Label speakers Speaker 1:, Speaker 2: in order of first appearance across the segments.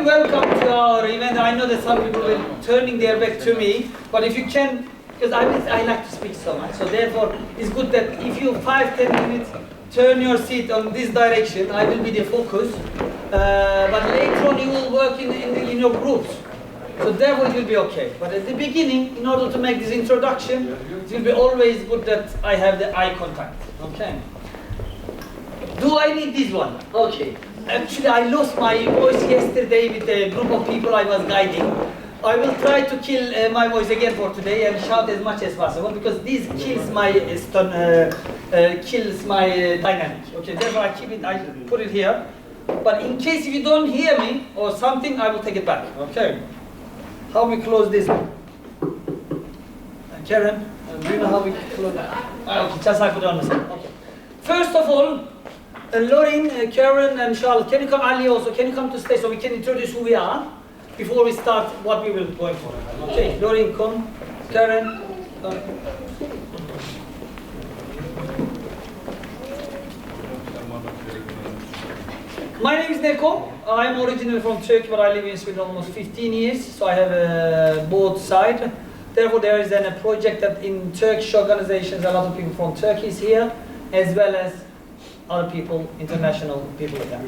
Speaker 1: very welcome to our event. I know that some people will turning their back to me, but if you can, because I like to speak so much, so therefore it's good that if you 5-10 minutes turn your seat on this direction, I will be the focus. But later on you will work in your groups, so therefore it will be okay. But at the beginning, in order to make this introduction, it will be always good that I have the eye contact. Okay. Do I need this one? Okay. Actually, I lost my voice yesterday with a group of people I was guiding. I will try to kill my voice again for today and shout as much as possible, because this kills my dynamic. Okay, therefore I keep it. I put it here. But in case if you don't hear me or something, I will take it back. Okay. How we close this? Karen, do you know how we close? Okay, just I put it on the side. Okay. First of all. Lauren, Karen, and Charlotte, can you come? Ali also, can you come to stage so we can introduce who we are before we start what we will go for? Okay, Lauren, come. Karen, come. My name is Neko. I'm originally from Turkey, but I live in Sweden almost 15 years, so I have both sides. Therefore, there is a project that in Turkish organizations, a lot of people from Turkey is here, as well as other people, international people again.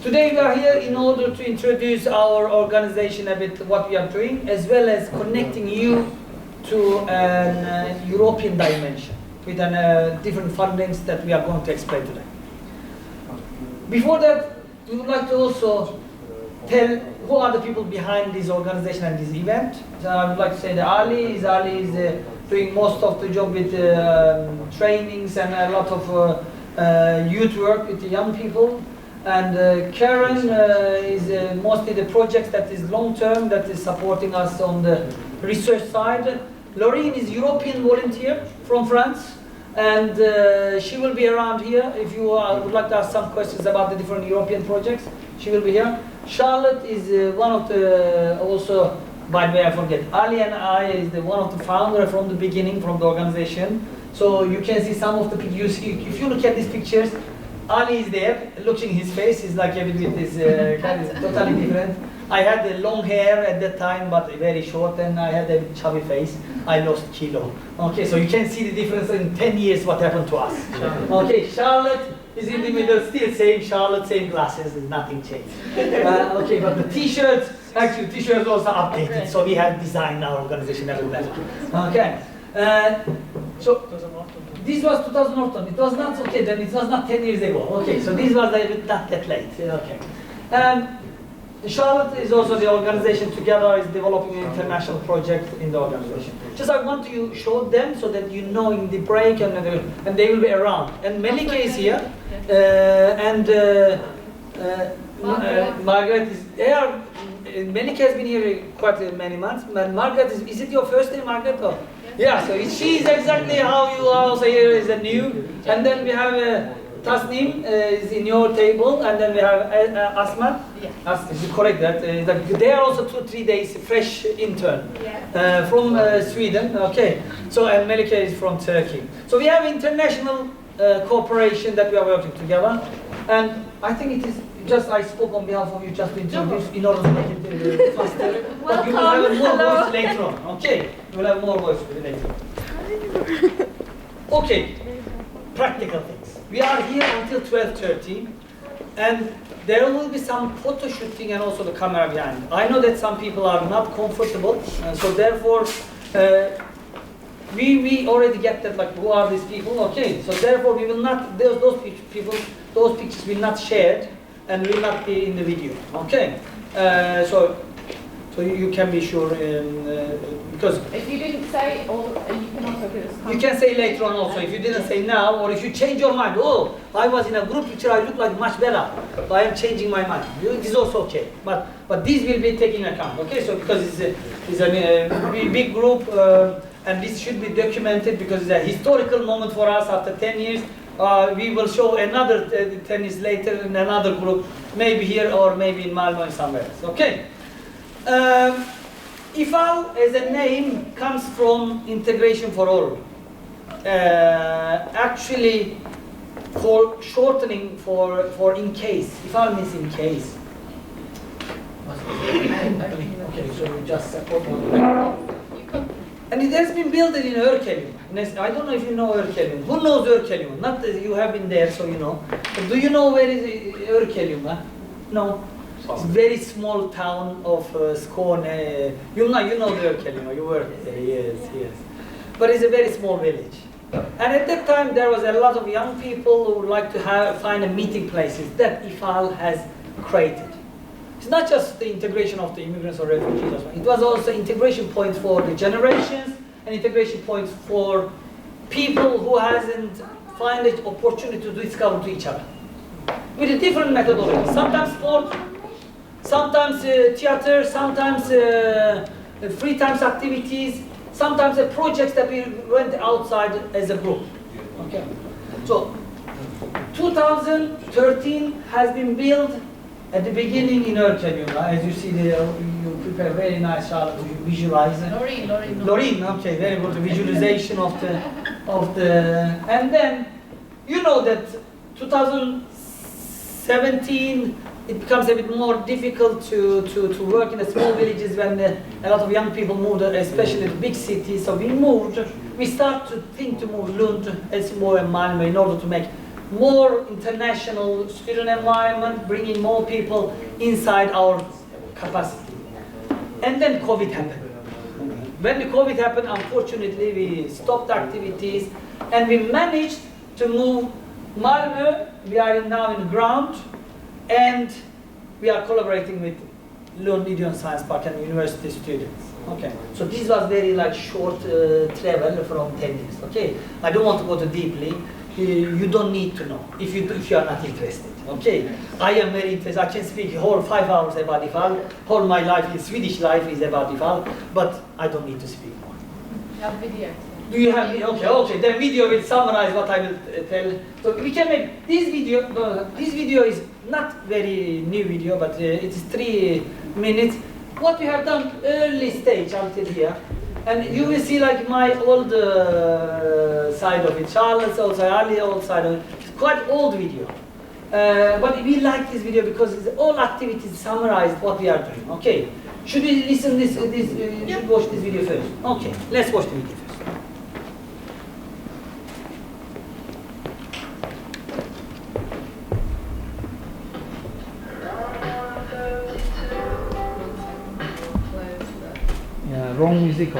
Speaker 1: Today we are here in order to introduce our organization a bit, what we are doing, as well as connecting you to a European dimension with different fundings that we are going to explain today. Before that, we would like to also tell who are the people behind this organization and this event. So I would like to say that Ali is doing most of the job with trainings and a lot of youth work with the young people, and Karen is mostly the project that is long-term, that is supporting us on the research side. Lauren is European volunteer from France, and she will be around here if you would like to ask some questions about the different European projects. She will be here. Charlotte is one of the, also, by the way, I forget, Ali and I is one of the founders from the beginning, from the organization. So you can see some of the pictures. If you look at these pictures, Ali is there, looking his face is like a bit with this kind of totally different. I had the long hair at that time, but very short, and I had a chubby face. I lost kilo. Okay, so you can see the difference in 10 years what happened to us. Okay, Charlotte is in the middle, still same Charlotte, same glasses, nothing changed. Okay, but the t-shirts, actually t-shirts also updated, so we have designed our organization as well. Okay. So this was 2014. It was not okay then. It was not 10 years ago. Okay, so this was not that late. Okay. Charlotte is also the organization together is developing an international project in the organization. Just I want to show them so that you know in the break and they will be around. And Melike is here, and Margaret is there. Melike has been here quite many months. Margaret is it your first day, Margaret? Or? Yeah, so she is exactly how you are also here is a new. And then we have Tasnim is in your table, and then we have Asma. Yeah. Is it correct that? They are also 2-3 days fresh intern from Sweden. Okay, so and Melike is from Turkey. So we have international cooperation that we are working together, and I think it is just I spoke on behalf of you just to introduce in order to make it faster. But you will have more voice later on. Okay, you will have more voice later on. Okay, practical things. We are here until 12:30, and there will be some photo shooting and also the camera behind. I know that some people are not comfortable, so therefore we already get that, like, who are these people? Okay, so therefore we will not, those people, those pictures will not shared and will not be in the video. Okay, so you can be sure, because
Speaker 2: if you didn't say, or you can also do this.
Speaker 1: You can say later on also, if you didn't say now, or if you change your mind, oh, I was in a group picture, I look like much better, but I am changing my mind. This is also okay, but these will be taking account, okay? So because it's a big group, and this should be documented because it's a historical moment for us after 10 years. We will show another 10 years later in another group, maybe here or maybe in Malmö or somewhere else, okay? IFAL as a name comes from integration for all. Actually, for shortening for in case. IFAL means in case. Okay, so we just support one. And it has been built in Örkelum. I don't know if you know Örkelum. Who knows Örkelum? Not that you have been there, so you know. But do you know where is Örkelum? Huh? No. It's a very small town of Skåne. You know the Örkelum. You were there. Yes, yes. But it's a very small village. And at that time, there was a lot of young people who would like to find a meeting places that IFAL has created. It's not just the integration of the immigrants or refugees. It was also integration point for the generations and integration points for people who hasn't find the opportunity to discover to each other. With a different methodology. Sometimes sport, sometimes theater, sometimes free times activities, sometimes projects that we went outside as a group. Okay. So 2013 has been built at the beginning in Örkelum. As you see there, you prepare very nice Charlotte to visualize it. Lorin, okay, very good visualization of the, and then you know that 2017 it becomes a bit more difficult to work in the small villages when a lot of young people moved, especially to big cities. So we start to think to move Lund, Helsingborg and Malmö in order to make more international student environment, bringing more people inside our capacity. And then COVID happened. When the COVID happened, unfortunately, we stopped activities and we managed to move Malmö. We are now in ground and we are collaborating with Lund İdeon Sience Park and university students. Okay, so this was very like short travel from 10 years. Okay, I don't want to go too deeply. You don't need to know if you are not interested. Okay, I am very interested. I can speak whole 5 hours about IFAL. Whole my life is Swedish life is about IFAL, but I don't need to speak more.
Speaker 2: You have video.
Speaker 1: Do you have okay? Okay, the video will summarize what I will tell. So we can make this video. This video is not very new video, but it is 3 minutes. What we have done early stage until here. And you will see like my old side of it, Charles also, Ali old side of it. It's quite old video. But we like this video because it's all activities summarized what we are doing. Okay. Should we listen this should watch this video first? Okay, let's watch the video first. Yeah, wrong music.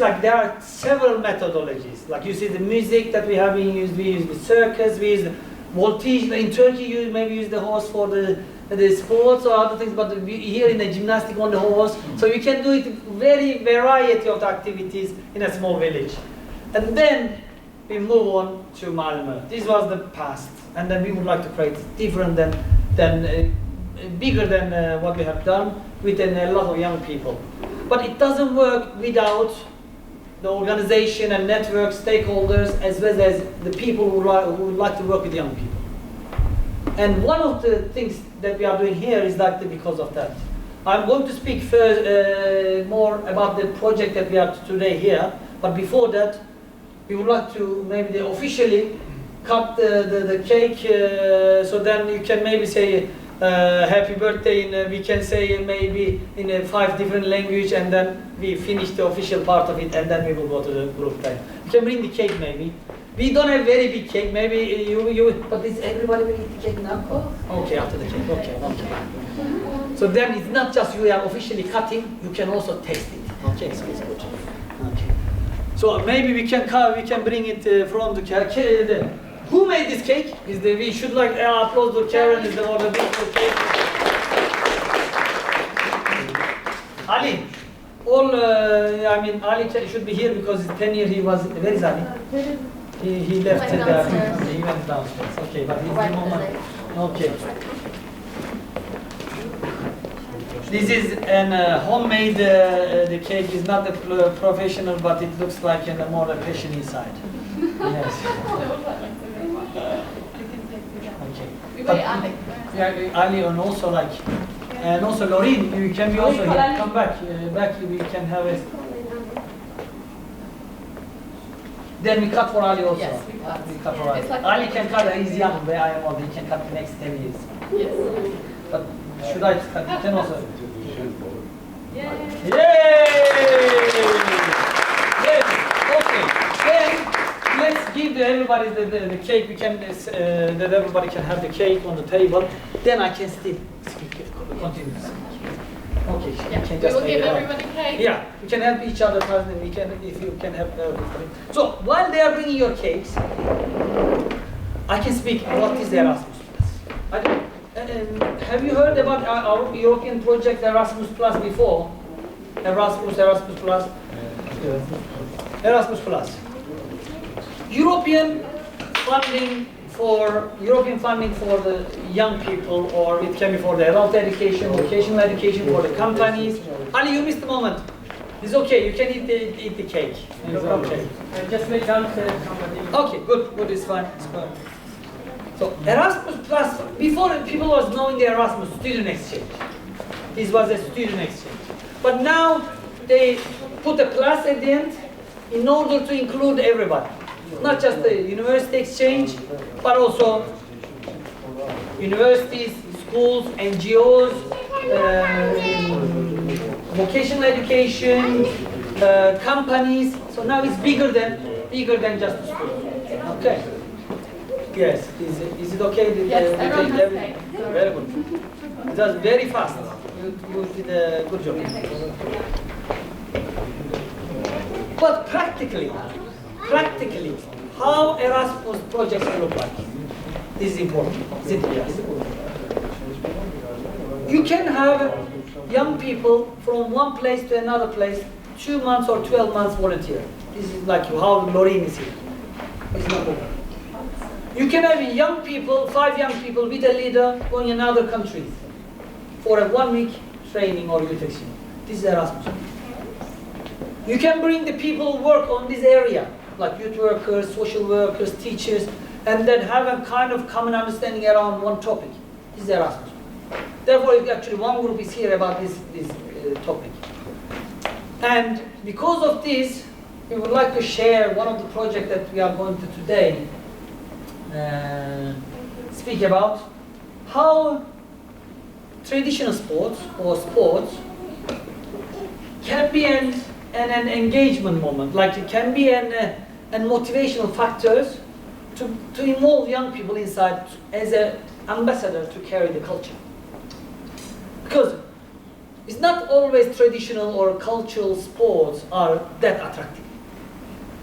Speaker 1: see like there are several methodologies. Like you see the music that we have been used, we use the circus, we use the voltige. In Turkey you maybe use the horse for the sports or other things, but here in the gymnastic on the horse. So you can do it very variety of the activities in a small village. And then we move on to Malmö. This was the past. And then we would like to create different bigger than what we have done with a lot of young people. But it doesn't work without the organization and network stakeholders as well as the people who would like to work with young people. And one of the things that we are doing here is like because of that. I'm going to speak first more about the project that we are today here, but before that we would like to maybe officially cut the cake so then you can maybe say happy birthday we can say maybe in 5 different languages, and then we finish the official part of it and then we will go to the group time. You can bring the cake maybe. We don't have very big cake, maybe you but is everybody will eat the cake now? Okay, after the cake, okay. So then it's not just you are officially cutting, you can also taste it. Okay, so it's good. Okay. So maybe we can bring it from the cake. Who made this cake? We should like applause to Karen is the one that made the cake. Ali. Ali should be here because 10 years he was. Where is Ali? He left. He went downstairs. Okay, but he's the moment. Okay. This is an homemade. The cake is not a professional, but it looks like a more passion inside. Yes. Okay. Ali and also and also Lorin, you can be also here. Come back. We can have it. Then we cut for Ali also.
Speaker 2: Yes,
Speaker 1: we cut for Ali. Like Ali can cut. He's young. Where I am old. He can cut the next 10 years.
Speaker 2: Yes.
Speaker 1: But should I cut? You can also.
Speaker 2: Yay!
Speaker 1: Yes. Okay. Then let's give everybody the cake. We can that everybody can have the cake on the table. Then I can still speak. Continue. Okay.
Speaker 2: Yeah.
Speaker 1: Can
Speaker 2: We
Speaker 1: just
Speaker 2: will
Speaker 1: make
Speaker 2: give
Speaker 1: it
Speaker 2: everybody cake.
Speaker 1: Yeah. We can help each other. We can if you can help. So while they are bringing your cakes, I can speak. What is the Erasmus Plus? Have you heard about our European project Erasmus Plus before? Erasmus Plus. Erasmus Plus. European funding for the young people, or it can be for the adult education, vocational education, for the companies. Ali, you missed the moment. It's okay. You can eat the cake. It's okay.
Speaker 3: Just make downstairs somebody.
Speaker 1: Okay, good. It's fine. It's fine. So Erasmus Plus, before people was knowing the Erasmus student exchange. This was a student exchange. But now they put a plus at the end in order to include everybody. Not just the university exchange, but also universities, schools, NGOs, vocational education, companies. So now it's bigger than just the school. Okay. Yes. Is it okay?
Speaker 2: Yes, everyone has cake.
Speaker 1: Very good. It was very fast. You did a good job. But practically, how Erasmus projects look like? This is important. Yes. You can have young people from one place to another place, 2 months or 12 months volunteer. This is like how Lorin is here. It's not over. You can have young people, 5 young people with a leader going in other countries for a 1 week training or youth exchange. This is Erasmus. You can bring the people who work on this area, like youth workers, social workers, teachers, and then have a kind of common understanding around one topic. This is Erasmus. Therefore, actually one group is here about this topic. And because of this, we would like to share one of the projects that we are going to today speak about how traditional sports or sports can be an engagement moment, like it can be an motivational factors to involve young people inside as an ambassador to carry the culture. Because It's not always traditional or cultural sports are that attractive.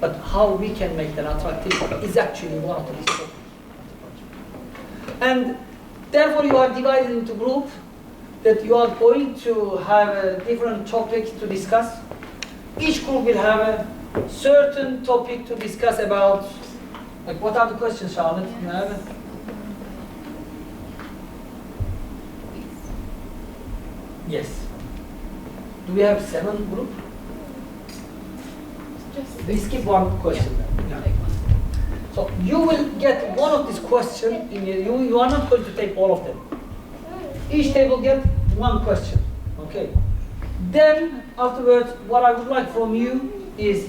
Speaker 1: But how we can make them attractive is actually one of the problems. And therefore you are divided into groups that you are going to have different topics to discuss. Each group will have a certain topic to discuss about. Like, what are the questions, Charlotte? You have? Yes. Do we have 7 groups? We skip one question. Yeah. So you will get one of these questions. You are not going to take all of them. Each table get one question. Okay. Then afterwards, what I would like from you is,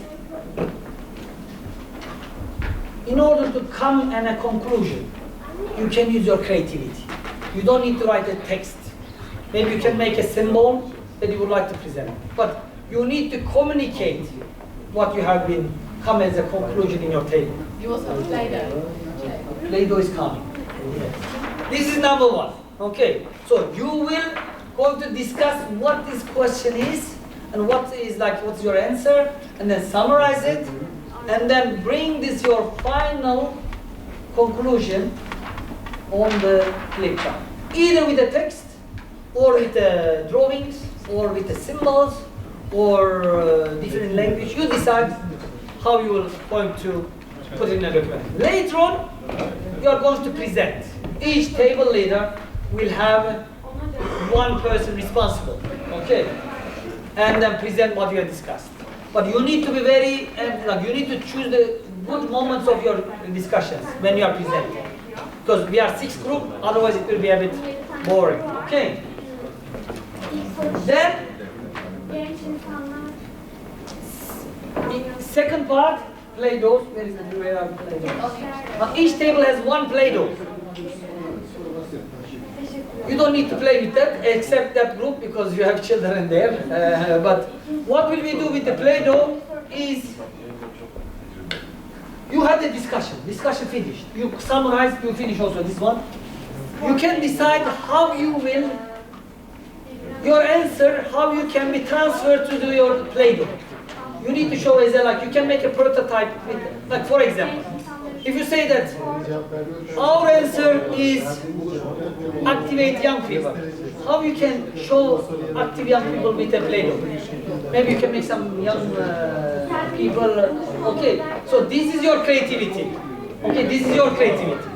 Speaker 1: in order to come at a conclusion, you can use your creativity. You don't need to write a text. Maybe you can make a symbol that you would like to present. But you need to communicate what you have been come as a conclusion in your table.
Speaker 2: You also have Play-Doh.
Speaker 1: Play-Doh is coming. Yes. This is number 1. Okay. So you will going to discuss what this question is and what's your answer, and then summarize it, and then bring this your final conclusion on the flipchart. Either with the text, or with the drawings, or with the symbols, or different language. You decide how you will going to put it in a document. Later on, you are going to present. Each table leader will have one person responsible, okay? And then present what you have discussed. But you need to be very, you need to choose the good moments of your discussions when you are presenting. Because we are 6 groups, otherwise it will be a bit boring, okay? Then, second part, Play-Doh. Where is the Play-Doh? Now each table has one Play-Doh. You don't need to play with that, except that group, because you have children there. But what will we do with the Play-Doh is, you have the discussion finished. You summarize, you finish also this one. You can decide how you will, your answer, how you can be transferred to your Play-Doh. You need to show as you can make a prototype with, like for example, if you say that our answer is activate young people, how you can show active young people with a Play-Doh? Maybe you can make some young people, okay. So this is your creativity. Okay, this is your creativity.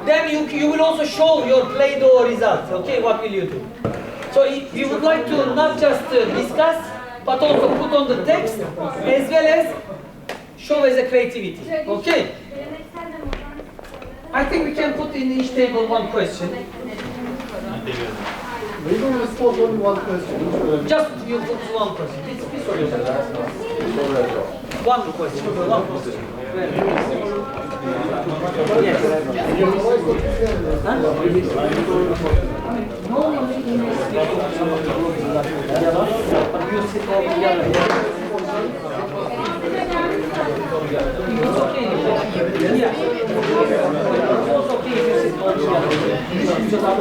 Speaker 1: Then you will also show your Play-Doh results. Okay, what will you do? So if you would like to not just discuss, but also put on the text, as well as show as a creativity. Okay? I think we can put in each table one question.
Speaker 4: We don't respond only one question.
Speaker 1: Just you put one question. Please one question. One question. Yes. But you sit all together. It's okay. Yeah. It's okay if you sit all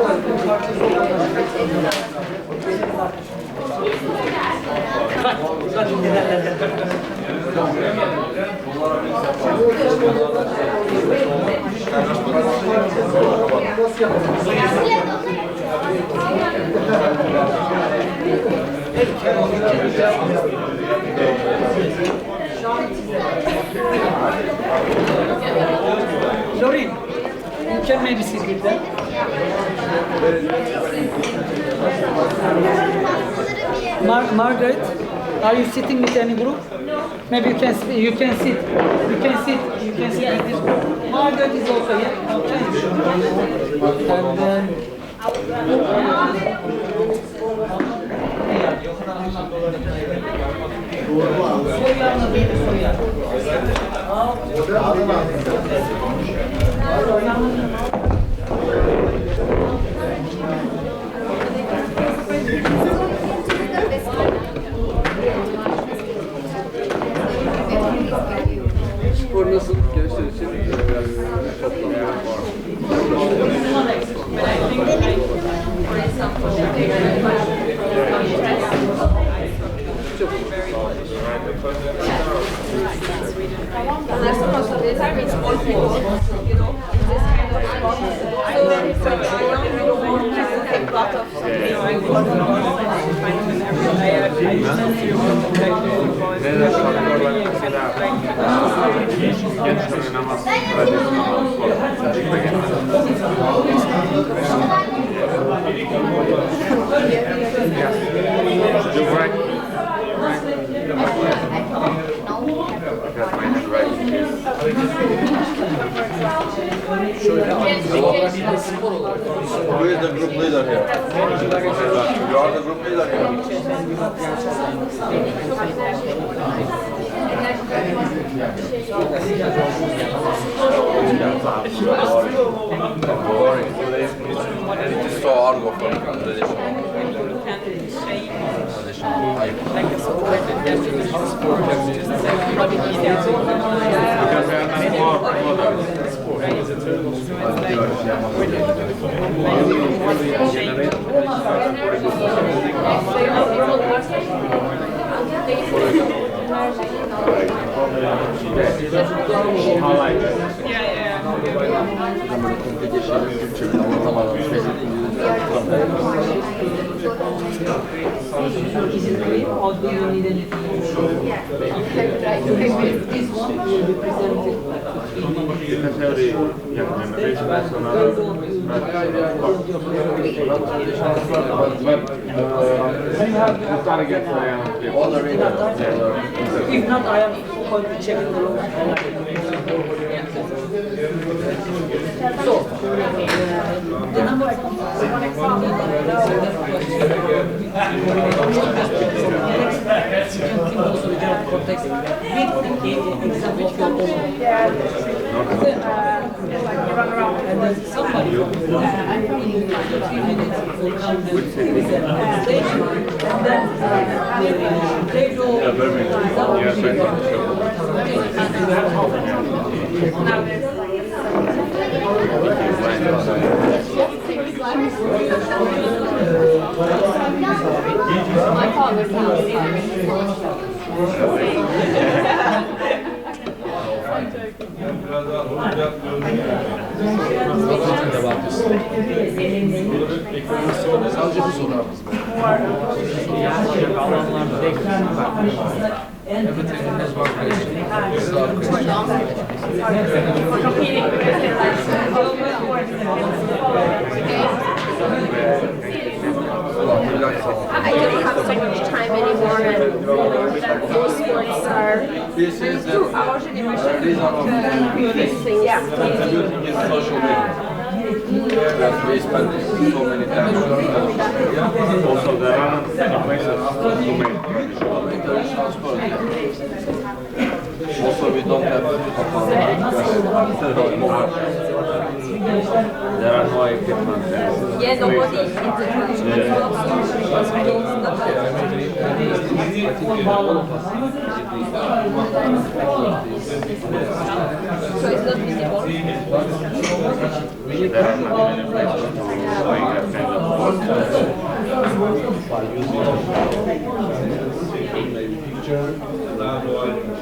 Speaker 1: Lorin, you can maybe sit with them. Margaret, are you sitting with any group? No. Maybe you can sit. You can sit with this group. Margaret is also here. Okay. And then.
Speaker 4: Spor nasıl? Gençler için toplanıyor.
Speaker 5: there's so much of the time it's all people, you know, in this kind of sport. So from young, you take part of something like
Speaker 4: Gençlerin nasıl projesini
Speaker 6: Who is the group leader here? You are the group leader here. It's so argo for
Speaker 1: If not, I am going to check in the room. So, the number of context example of your own. And then somebody in 3 minutes will come and stage, and then they will
Speaker 5: my father's house.
Speaker 6: Sadece bir soru abi.
Speaker 5: I don't have so much time anymore, and those sports are to our generation. Yeah.
Speaker 6: We spend so many times.
Speaker 4: Also, there are places to make.
Speaker 6: Also, we don't have
Speaker 4: There are no equipment.
Speaker 5: Yeah, nobody in the traditional sports was close enough. So it's not visible.
Speaker 4: There are not many places to play that kind of sport.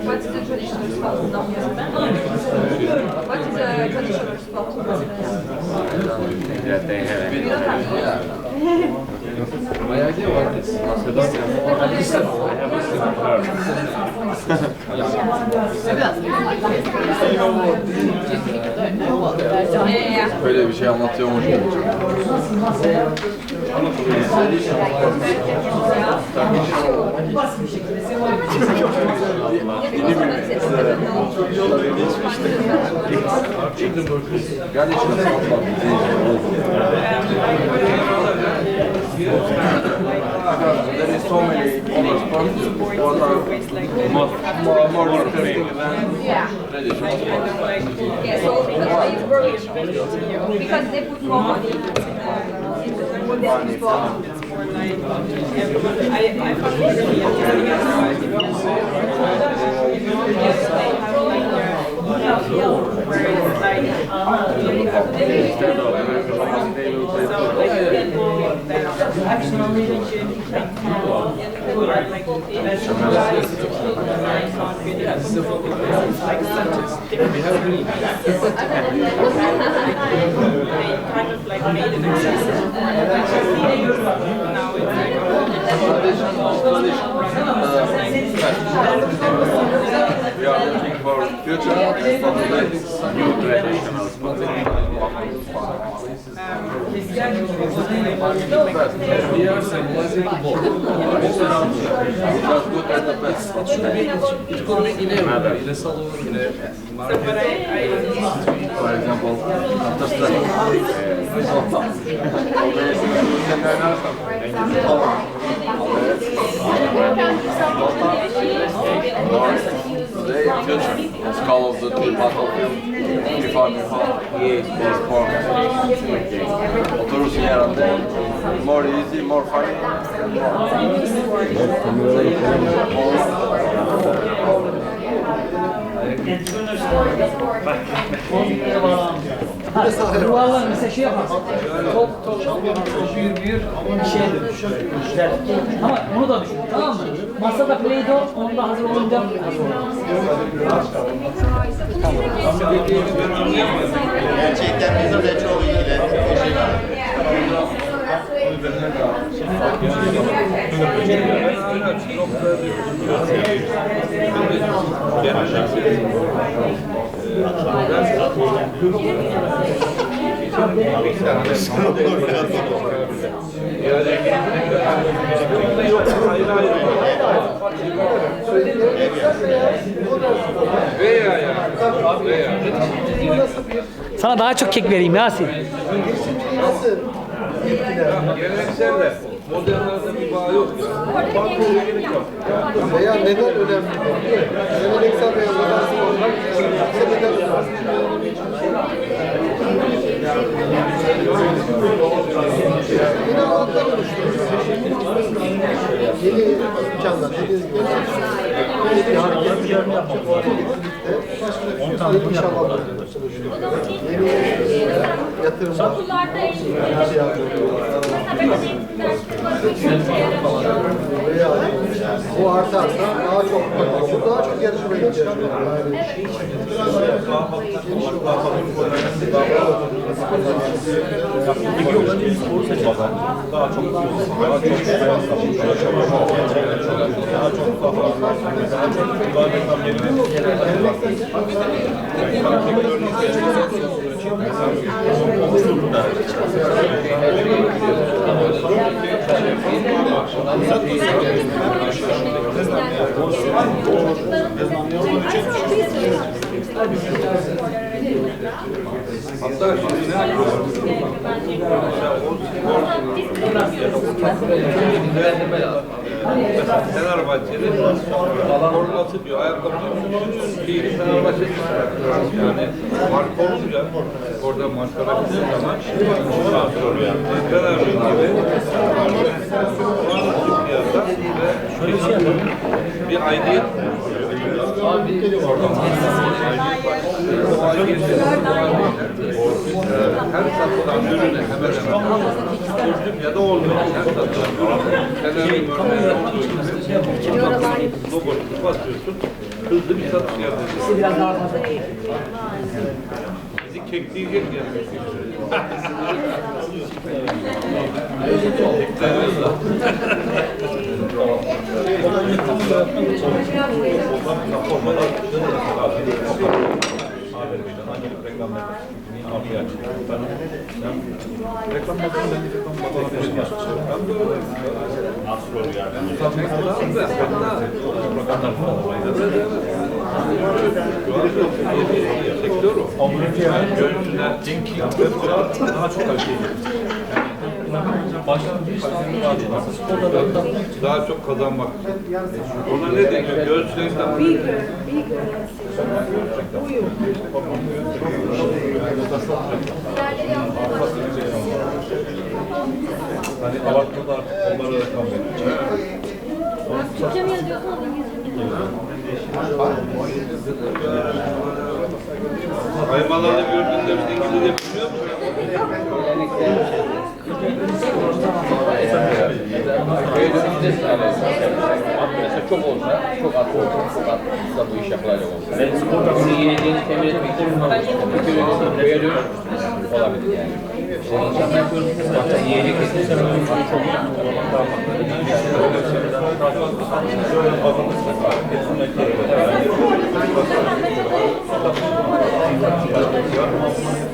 Speaker 5: What is the traditional sport? No. What is the traditional sport?
Speaker 4: That they have.
Speaker 5: You don't have one?
Speaker 6: My idea was this.
Speaker 4: Macedonia. I haven't seen her.
Speaker 5: Yeah.
Speaker 6: Böyle bir şey anlatıyormuş gibi. There is so many other sports what are more interesting than traditional sports.
Speaker 5: Yeah, so because it's very expensive because they put more money into the modern sport.
Speaker 2: kind of like made it accessible for everybody. Now it's
Speaker 6: We are looking for future new traditional spots. We are symbolizing both. Just look at the best. It could be in a salon, in a market. For example, Çalıştayı. Today, future. It's Call of Duty, Battlefield, FIFA, EA Sports. Oturursun yerinde. More easy, more funny.
Speaker 1: Duvarlar mesela şey yapar. Top büyür bir şeye dönüşür. Ama bunu da düşün, tamam mı? Masada Play-Doh, onda hazır olunca hazır
Speaker 7: Gerçekten bizi de çok ilgilendik.
Speaker 1: Sana daha çok kek vereyim Yasin.
Speaker 4: Gelenekselde modernlerde bir bağ yok ya. Farklı gerek yok.
Speaker 8: Veya neden önemli? Geleneksel veya modern olmak neden önemli? Yine alttan oluşturuyoruz. Yeni imkanlar, dediğiniz gibi. Yeni hareket yapacak var. Yeni iş alanları oluşturuyor. Yeni yatırımlar. Veya bu artarsa daha çok olur, daha çok yarışmaya gideceğiz.
Speaker 4: Hatta şimdi ne yapıyorlar? Mesela Fenerbahçe'de forma atıyor, ayakkabı değil, Fenerbahçe yani marka olunca orada marka yaptığı zaman Fenerbahçe gibi ve bir aidiyet her satılan ürüne hemen hemen çözüm ya da olmuyor. Her satılan ürüne logosunu basıyorsun, hızlı bir satış yapıyorsun.
Speaker 1: biraz daha fazla.
Speaker 4: Bizi kekleyecek yani. Sektör o. Daha çok daha çok kazanmak. Ona ne deniyor? Göğüslerinde hani abartmalar onlara da kalmıyor.
Speaker 5: Türkçe mi yazıyorsunuz, İngilizce mi?
Speaker 4: Hayvanlarda gördüğünde biz İngilizce bilmiyor musun?
Speaker 9: Mesela çok olsa, çok az olsa bu iş yapılacak olsa. Ben spor takımını yeneceğini temin etmek için köye dönüş olabilir yani. Hatta yiyecek kesinlikle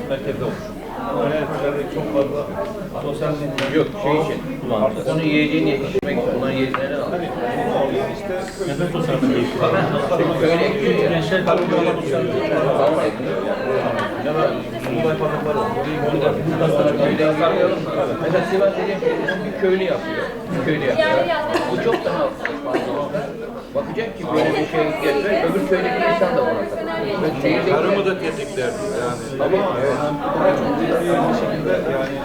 Speaker 4: merkezde olur. Çok fazla sosyal
Speaker 9: yok şey için kullanacağız. Onu yiyeceğini yetiştirmek için onların yiyeceklerini alır.
Speaker 4: neden sosyal medya?
Speaker 9: Öyle ekliyor ya.
Speaker 4: Gençler kalbini olan sosyal medya.
Speaker 9: Tamam ekliyor ya.
Speaker 4: Ya da Bulay fabrikaları var.
Speaker 9: Mesela Sivas dediğim şey bir köylü yapıyor. Bir köylü yapıyor. Bu çok daha fazla. Bakacak ki böyle bir şey getiriyor. Öbür köydeki insan da buna takılıyor.
Speaker 4: Tarımı da tetikler yani.
Speaker 9: Tabii.
Speaker 4: Bir şekilde yani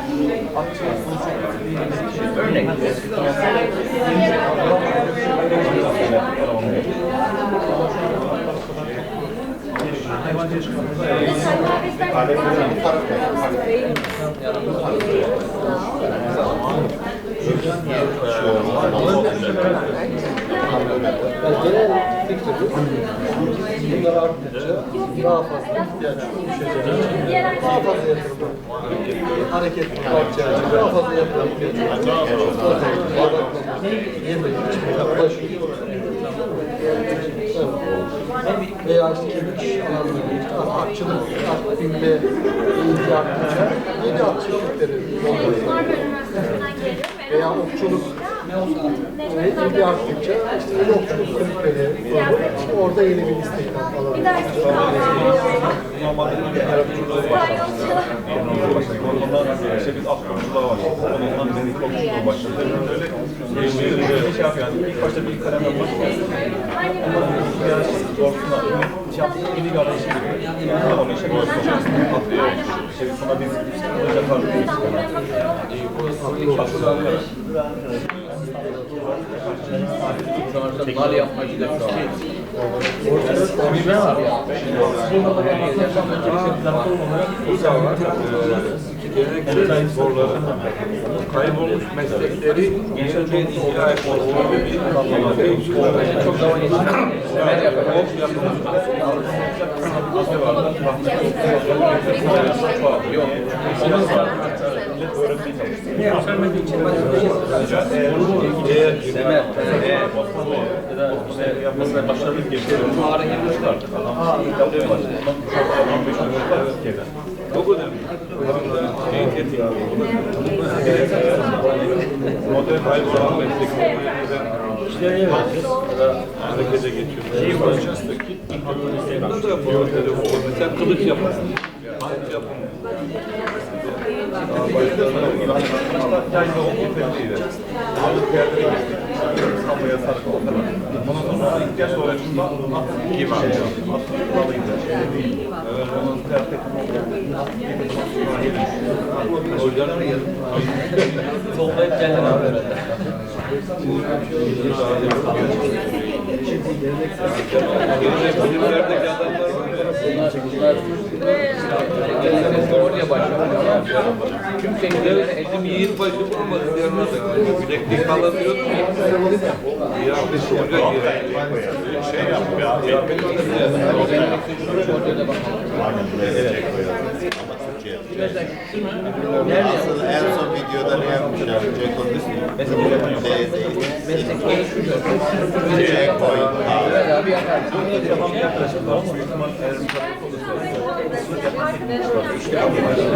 Speaker 9: Örnek.
Speaker 8: Genel fikrimiz bunlar arttıkça daha fazla ihtiyaç oluşacak. Daha fazla yatırım hareketli artacağı için daha fazla yatırım ihtiyaç olacak. Yemek, içmek, ulaşım. Veya işte kemik alanları, işte atçılık, at binme ilgi arttıkça yeni at çeşitleri olması. Veya okçuluk ilgi arttıkça işte yeni okçuluk kulüpleri işte orada yeni bir istihdam alanı.
Speaker 4: normalde bir tarafçılığı var. Ondan işte biz afyonçuluğa başladık. Ondan beri okçuluğa başladık. Öyle şey yapıyor yani. İlk başta bir kalem yapmak. Ondan bir yarış doğrultusunda yeni bir arayışı geliyor. Ama işe başlıyor. Patlıyor. Sonra biz olacak harcıyoruz.
Speaker 9: Nar yapmacı da şu an. Bilmem var ya.
Speaker 4: Bu da var. Geleneksel sporların kaybolmuş meslekleri gençlerin ihya etmesi gibi bir anlamda
Speaker 9: Çok zaman geçti. Hemen yapalım. Yok.
Speaker 4: sosyal medya için mesela başladık geçiyorum. Ağrı girmişler artık. Çok önemli. Modern hayvan meslekleri harekete geçiyor. Bu da yapıyor. Mesela kılıç yapın. Hangi yapın? İstanbul'a sarık o kadar. Ondan sonra ihtiyaç olarakında at gibi alıyor. At kuralıydı. Onun kıyafetini hocalara yazın.
Speaker 9: Toplayıp kendine alıyor.
Speaker 4: Filmlerdeki adamlar
Speaker 9: Oraya başlıyor. Tüm sektörlere
Speaker 4: bizim yiğit başı bulunmadı diyorlar. Bileklik kalabiliyordu. Ya bir hoca şey yapıyor.
Speaker 7: Nasıl en son videoda ne yapmışlar?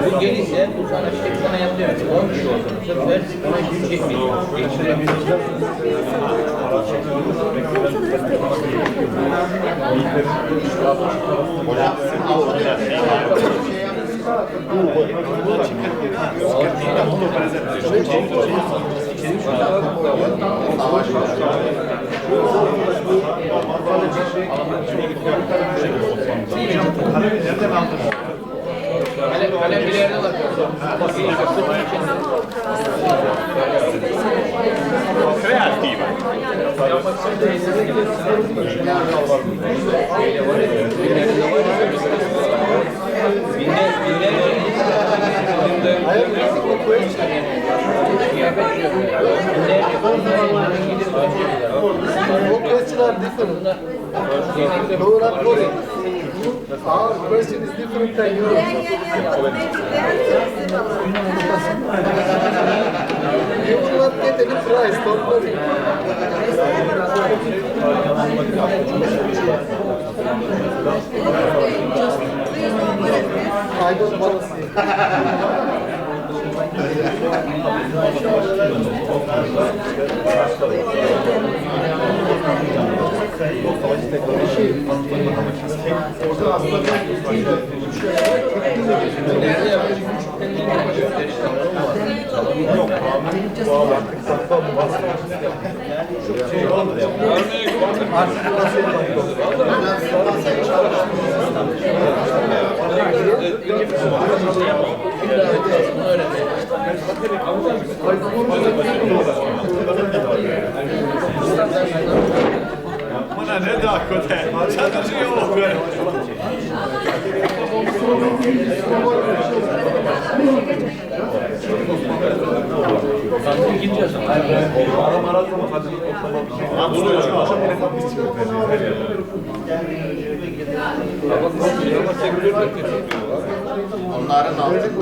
Speaker 9: bu gelirse bu sana işte sana yapıyor. 10 kişi olsun. Bu sefer ona güç yetmiyor. Geçirebilecek. Kalem bir yerde var.
Speaker 10: Kreativa.
Speaker 8: All questions are different. Lower are boring. Our question is different than yours. You will not get any prize, don't worry. I don't want to see.
Speaker 10: Bana ne daha kötü? Çalışıyor mu böyle?
Speaker 7: Onların altında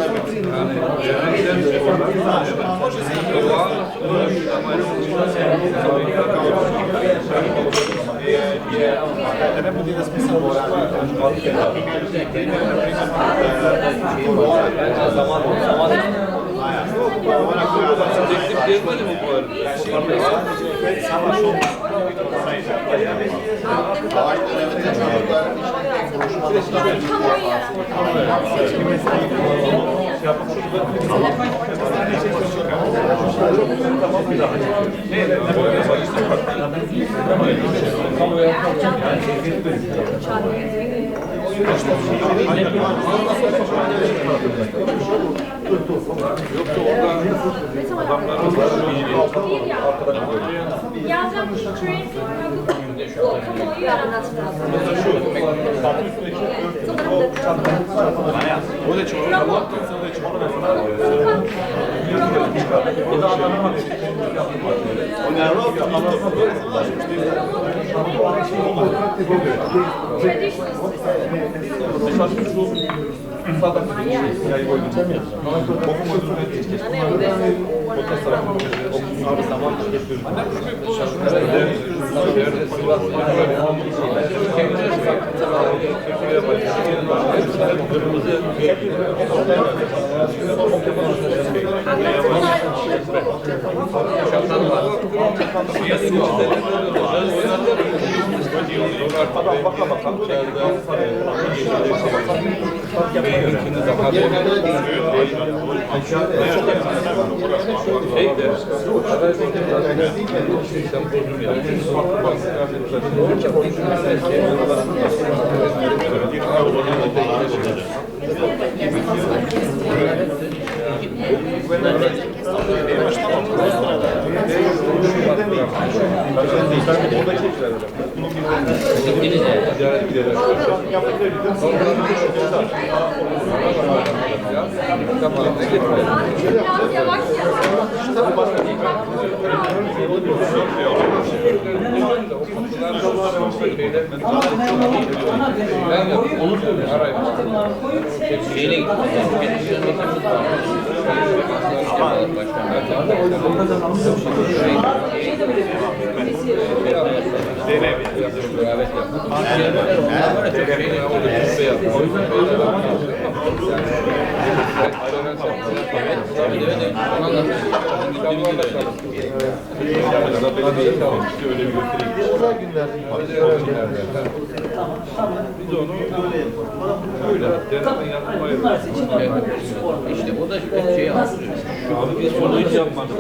Speaker 7: savaş döneminde çocukların
Speaker 5: Yazacağım kamuoyu yaratması lazım.
Speaker 9: İşte o da şey anlatıyor. Bir sonu hiç yapmadık.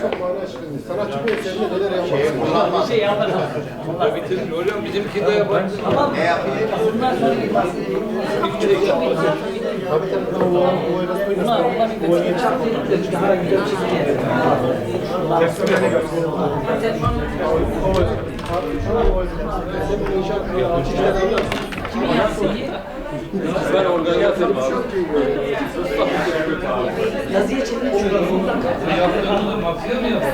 Speaker 8: Çok mana aşkındı. Sanatçı bir eserinde neler yapmak?
Speaker 1: Bir şey yapalım.
Speaker 9: Bunlar bitirir. Hocam bizimki de yapar.
Speaker 7: ne yapıyor?
Speaker 1: Bunlar sonra
Speaker 9: Ben organizatörüm abi.
Speaker 1: yazıya çevirmek
Speaker 9: Yaptığınızı maksaya mı yapar?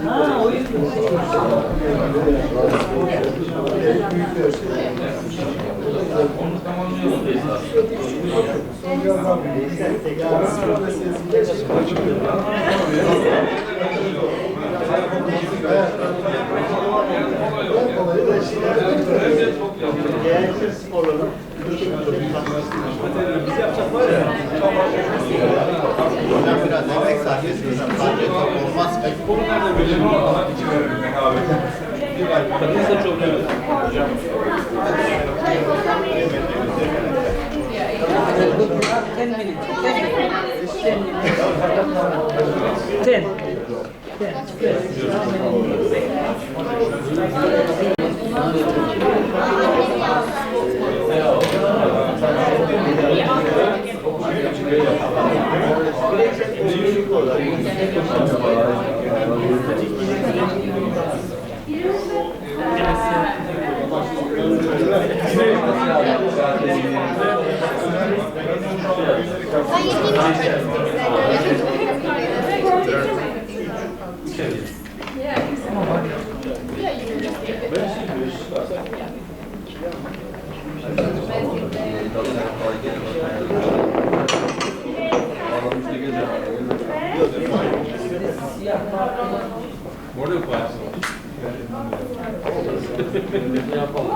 Speaker 1: Ha, o yüzden.
Speaker 7: Sporların
Speaker 4: Biz yapacak var ya.
Speaker 7: hocam biraz emek sarf ediyoruz. Sadece olmaz ki.
Speaker 4: Bunu nerede görelim? Katılsa çok önemli. Hocam.
Speaker 1: 10 minutes. 10.
Speaker 4: Orada yok bayağı. Ne yapalım?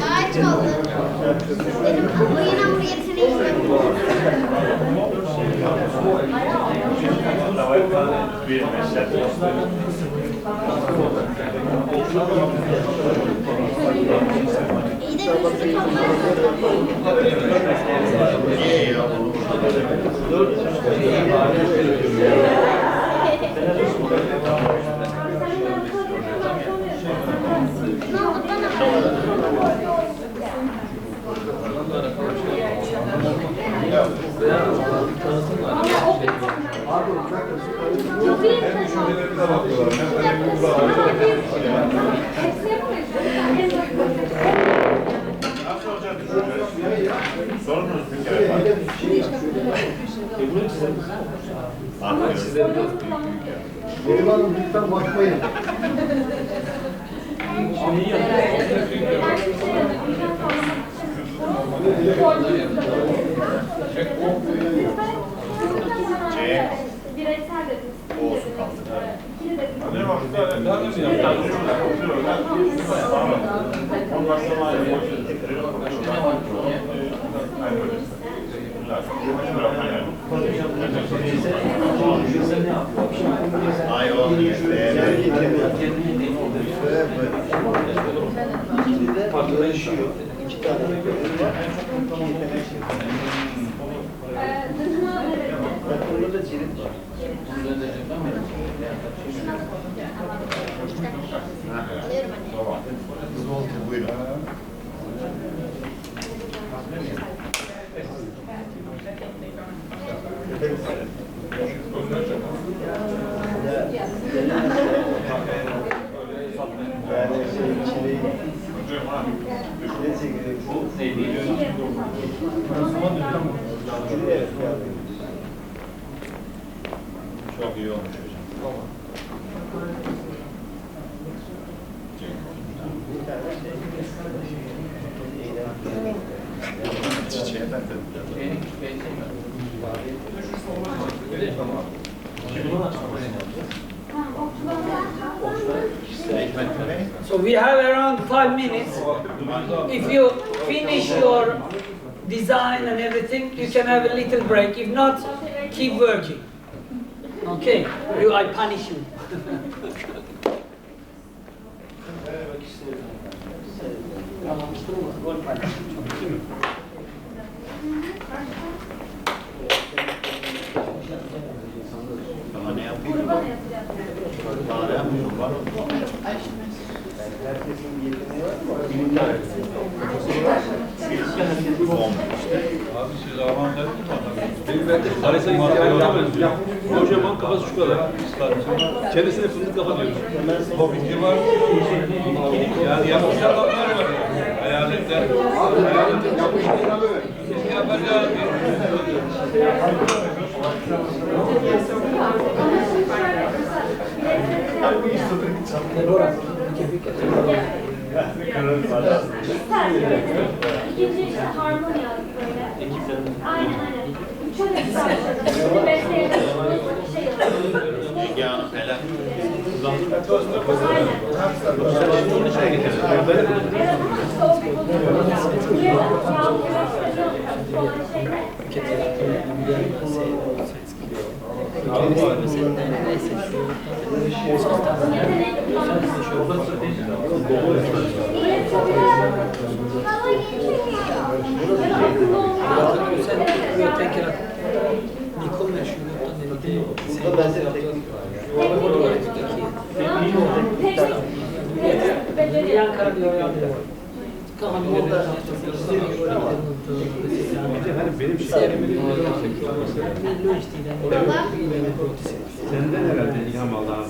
Speaker 5: Saat çaldı. Benim bu yine buraya yeteneğim yok. İyi de müzik
Speaker 10: Sorunuz bir kere var.
Speaker 8: Hanım lütfen bakmayın.
Speaker 5: Bireysel dedim.
Speaker 7: Olsun kalsın.
Speaker 10: Ne var? Daha ne mi yapacağız? Ondan sonra
Speaker 7: Ay olmuyor.
Speaker 8: Farklılaşıyor. İki tane görev var. Burada da cirit var.
Speaker 7: Buyurun.
Speaker 8: Yani içeriği bu neydi? Evet.
Speaker 10: çok iyi olmuş hocam. Çiçeğe ben de.
Speaker 1: So we have around 5 minutes. If you finish your design and everything, you can have a little break. If not, keep working. Okay? I punish you.
Speaker 7: Ama ne yapayım? Daha ne yapıyorum? Var mı?
Speaker 8: Herkesin
Speaker 4: Abi siz aman dedin mi? Benim bende Paris'e ihtiyacına benziyor. Kocaman kafası şu kadar. Kendisine fındık kafa diyoruz. O bilgi var. Yani yapmış adamlar var. Hayaletler. Keşke yapacağı
Speaker 11: İkinci işte harmoni yazdık böyle. Aynen aynen. Şöyle güzel. Şimdi mesleğe de şey yazıyor.
Speaker 7: Yanı falan.
Speaker 10: Senden herhalde ilham aldı abi.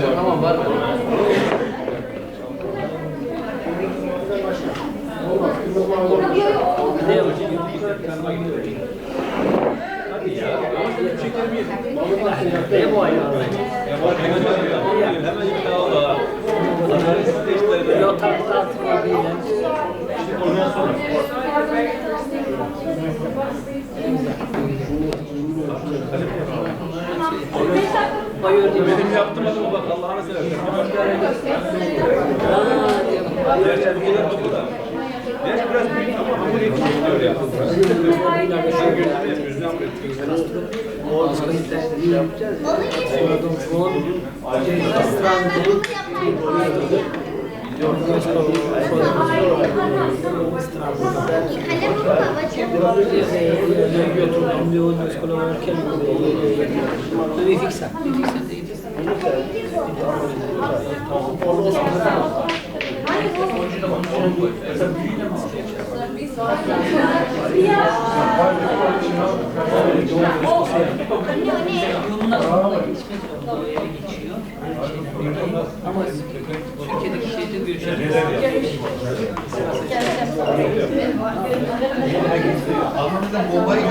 Speaker 9: Tamam var mı?
Speaker 4: Benim yaptığım adamı bak Allah'ına seversen. Gerçi bu kadar topu da. Gerçi biraz büyük ama hamur yetişiyor ya. Ben gözüme yüzüne hamur
Speaker 3: Ama Türkiye'deki şeyde görüşelim.
Speaker 7: Almanızdan bombayı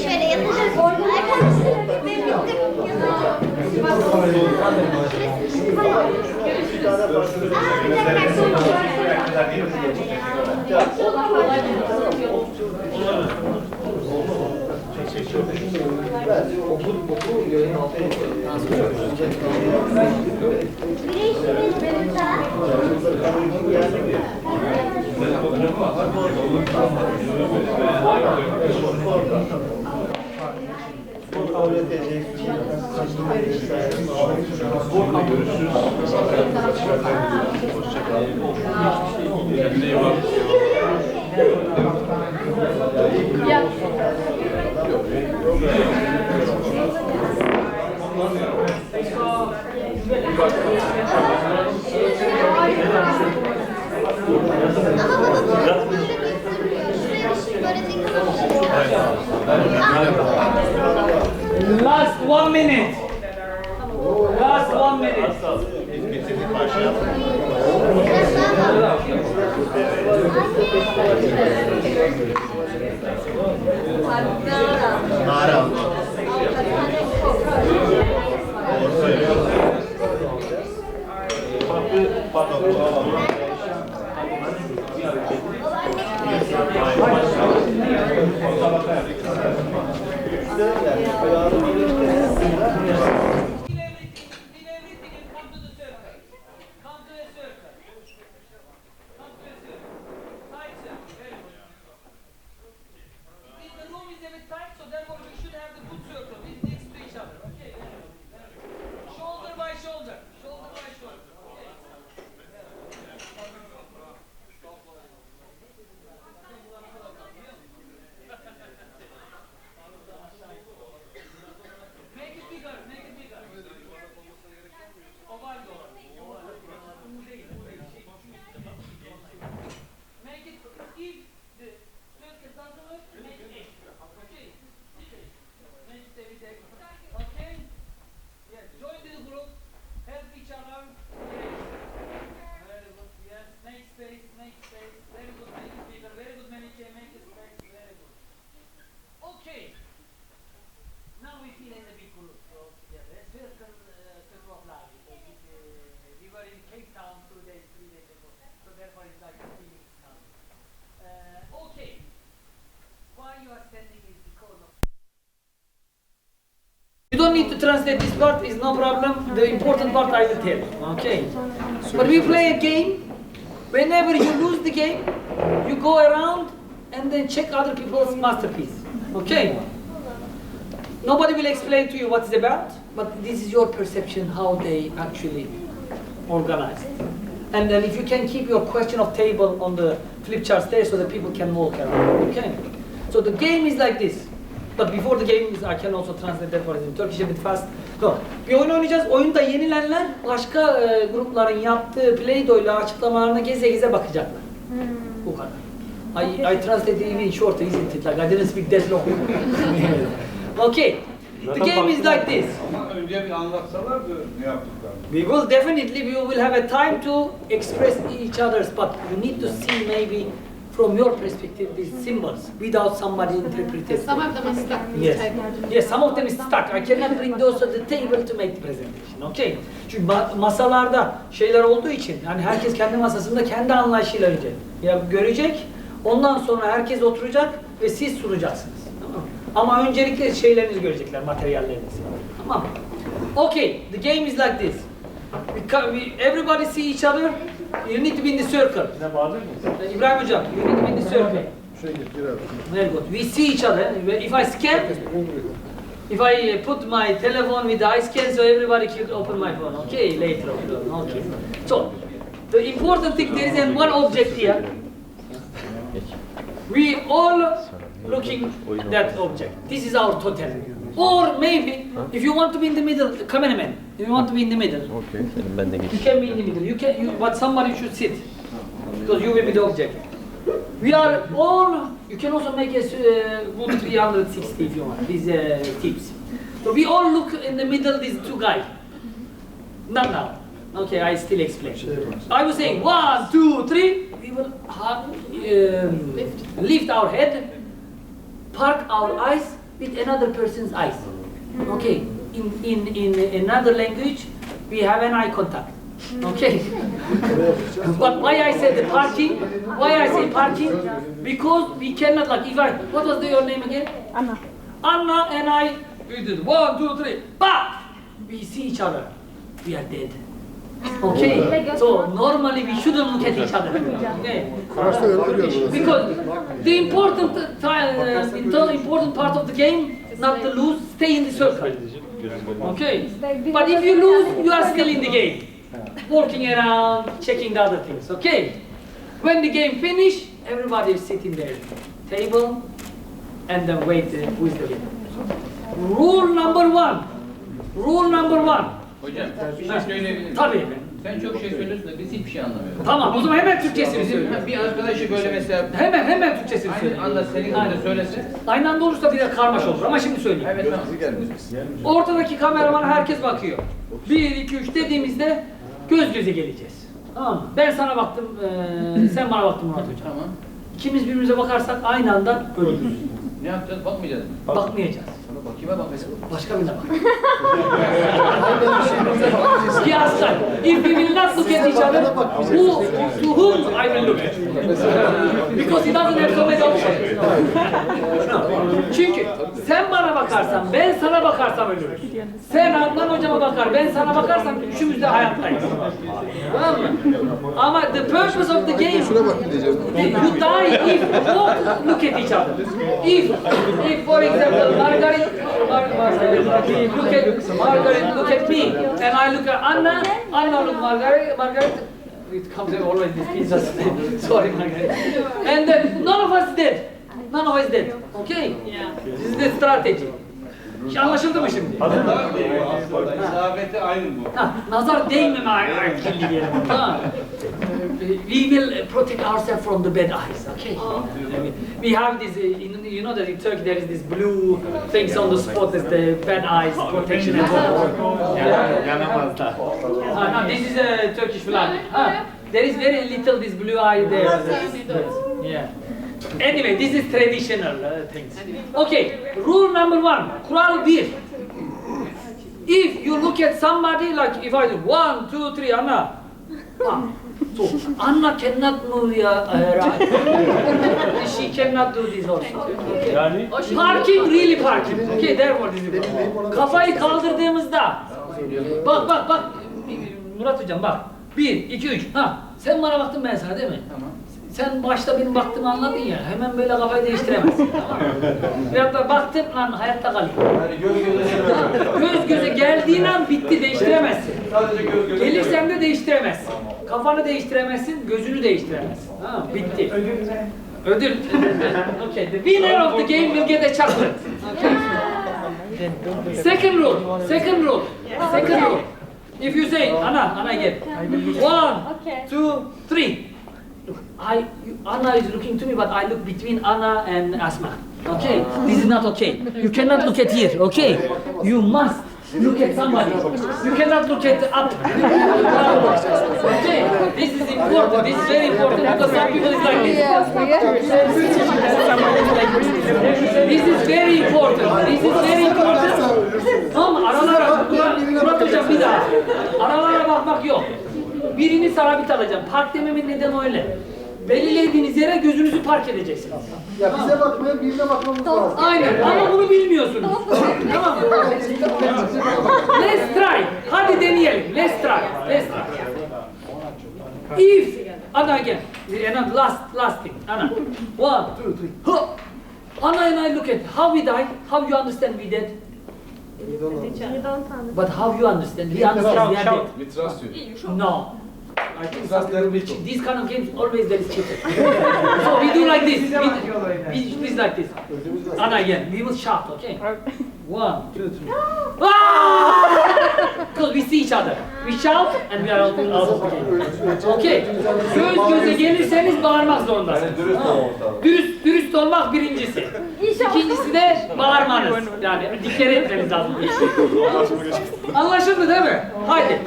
Speaker 11: Şöyle yatacağız.
Speaker 1: Last 1 minute. Last 1 minute.
Speaker 7: Nara.
Speaker 1: You don't need to translate this part, it's no problem. The important part I will tell, okay? But we play a game. Whenever you lose the game, you go around and then check other people's masterpiece, okay? Nobody will explain to you what it's about, but this is your perception how they actually organize it. And then if you can keep your question of table on the flip charts there so that people can walk around, okay? So the game is like this. But before the game, I can also translate that for in Turkish a bit fast. No. Bir oyun oynayacağız. Oyunda yenilenler başka grupların yaptığı Play-Doh'yla açıklamalarına geze geze bakacaklar. Bu kadar. I translated even shorter, isn't it? Like I didn't speak that long. Okay. The game is like this.
Speaker 10: Ama önce bir anlatsalardı ne yaptıklarını.
Speaker 1: We will definitely, we will have a time to express each other's, but you need to see maybe from your perspective these symbols without somebody interpreting.
Speaker 2: Some of them are stuck.
Speaker 1: Yes. Yes, some of them is stuck. I cannot bring those to the table to make the presentation. Okay. Çünkü masalarda şeyler olduğu için, yani herkes kendi masasında kendi anlayışıyla görecek. Ondan sonra herkes oturacak ve siz sunacaksınız. Tamam mı? Ama öncelikle şeylerinizi görecekler, materyallerinizi. Tamam mı? Okay, the game is like this. Everybody see each other. You need to be in the circle. İbrahim hocam, you need to be in the circle. Very good. We see each other. If I scan, if I put my telephone with the eye scan, so everybody can open my phone. Okay, later on. Okay. So, the important thing, there is one object here. We all looking at that object. This is our totem. Or maybe, if you want to be in the middle, cameraman, if you want to be in the middle, okay, you can be in the middle. But somebody should sit, because you will be the object. We are all, you can also make a 360 if you want, these tips. So we all look in the middle, these two guys. Not now. Okay, I still explain. I was saying 1, 2, 3, we will lift our head, park our eyes with another person's eyes. Okay, in another language, we have an eye contact. Okay. But why I said the parking? Why I say parking? Because we cannot, like, if I, what was your name again? Anna. Anna and I, we did 1, 2, 3, bah! We see each other. We are dead. Okay, so normally we shouldn't look at each other. Okay. Because the important part of the game, not to lose, stay in the circle. Okay. But if you lose, you are still in the game, walking around, checking the other things. Okay. When the game finish, everybody is sitting there, table, and then wait who is the winner. Rule number one. Rule number one.
Speaker 9: Hocam bir şey söyleyebilir miyim?
Speaker 1: Tabii.
Speaker 9: Sen çok şey söylüyorsun da biz hiçbir şey anlamıyoruz.
Speaker 1: Tamam, o zaman hemen Türkçesini söyle.
Speaker 9: Bir arkadaşı böyle mesela...
Speaker 1: Hemen Türkçesini söyle.
Speaker 9: Aynı anda senin gibi de söylesin.
Speaker 1: Aynı anda olursa bir de karmaşa olur ama şimdi söyleyeyim.
Speaker 9: Evet, tamam.
Speaker 1: Ortadaki kameramana herkes bakıyor. 1, 2, 3 dediğimizde göz göze geleceğiz. Tamam mı? Ben sana baktım, sen bana baktın Murat Hocam.
Speaker 9: Tamam.
Speaker 1: İkimiz birbirimize bakarsak aynı anda ölürüz.
Speaker 9: Ne yapacağız? Bakmayacağız mı?
Speaker 1: Bakmayacağız.
Speaker 9: Sana kime bakacağız?
Speaker 1: Başka birine bak. Yes, if we will not look at each other, to whom I will look at? Because he doesn't have so many options. Çünkü sen bana bakarsan, ben sana bakarsam ölürüz. Sen Adnan hocama bakar, ben sana bakarsam üçümüz de hayattayız. Tamam mı? Ama the purpose of the game, you die if you don't look at each other. If for example, Margaret look at me, and I look at Anna look Margaret, it comes always this pizza. Sorry, Margaret. And then none of us dead. None of us dead. Okay? Yeah. This is the strategy. Anlaşıldı mı şimdi?
Speaker 6: İsabeti aynı bu.
Speaker 1: Nazar değmeme kirli diyelim. We will protect ourselves from the bad eyes. Okay? We have this, you know that in Turkey there is this blue things on the spot as the bad eyes protection.
Speaker 10: Yanamazlar.
Speaker 1: No, this is a Turkish flag. There is very little this blue eye there. Yeah. Anyway, this is traditional things. Okay, rule number 1, kural 1. If you look at somebody, like if I do 1, 2, 3, Anna. So Anna cannot move her eyes. She cannot do this also. Okay. Parking, really parking. Okay, therefore this is. Kafayı kaldırdığımızda, bak, Murat hocam bak. 1, 2, 3. Sen bana baktın, ben sana değil mi? Tamam. Sen başta benim baktığımı anladın ya, hemen böyle kafayı değiştiremezsin. Veyahut da baktın lan hayatta kalayım. Göz göze geldiğin an bitti, değiştiremezsin. Gelirsen de değiştiremezsin. Kafanı değiştiremezsin, gözünü değiştiremezsin. Bitti. Ödül. Okay, the winner of the game will get a chocolate. Okay. Second rule. If you say, Anna again. 1, 2, 3. Look, Anna is looking to me, but I look between Anna and Asma. Okay? This is not okay. You cannot look at here, okay? You must look at somebody. You cannot look at up. Okay? This is important. This is very important because some people is like this. This is very important. Tamam, aralara, Murat hocam bir daha. Aralara bakmak yok. Birini sabit alacağım. Park dememin nedeni öyle. Belirlediğiniz yere gözünüzü park edeceksiniz.
Speaker 8: Ya bize bakmayan birine bakmamız lazım.
Speaker 1: Aynen ama bunu bilmiyorsunuz. Tamam mı? Let's try. Hadi deneyelim. Let's try. If Anna again. Last thing. Anna. 1, 2, 3. Anna and I look at how we died. How you understand we dead? But how you understand? He understands we are dead.
Speaker 6: We trust you.
Speaker 1: No. I think these kind of games always there is cheating. So we do like this. We like this. Anna again. We will shout, okay? 1, 2, 3. Because we see each other. We shout and we are out of the game. Okay. Göz göze gelirseniz bağırmak zorundasınız. Dürüst olmak birincisi. İkincisi de bağırmanız. Yani dikkat etmeniz lazım. Anlaşıldı değil mi? Haydi.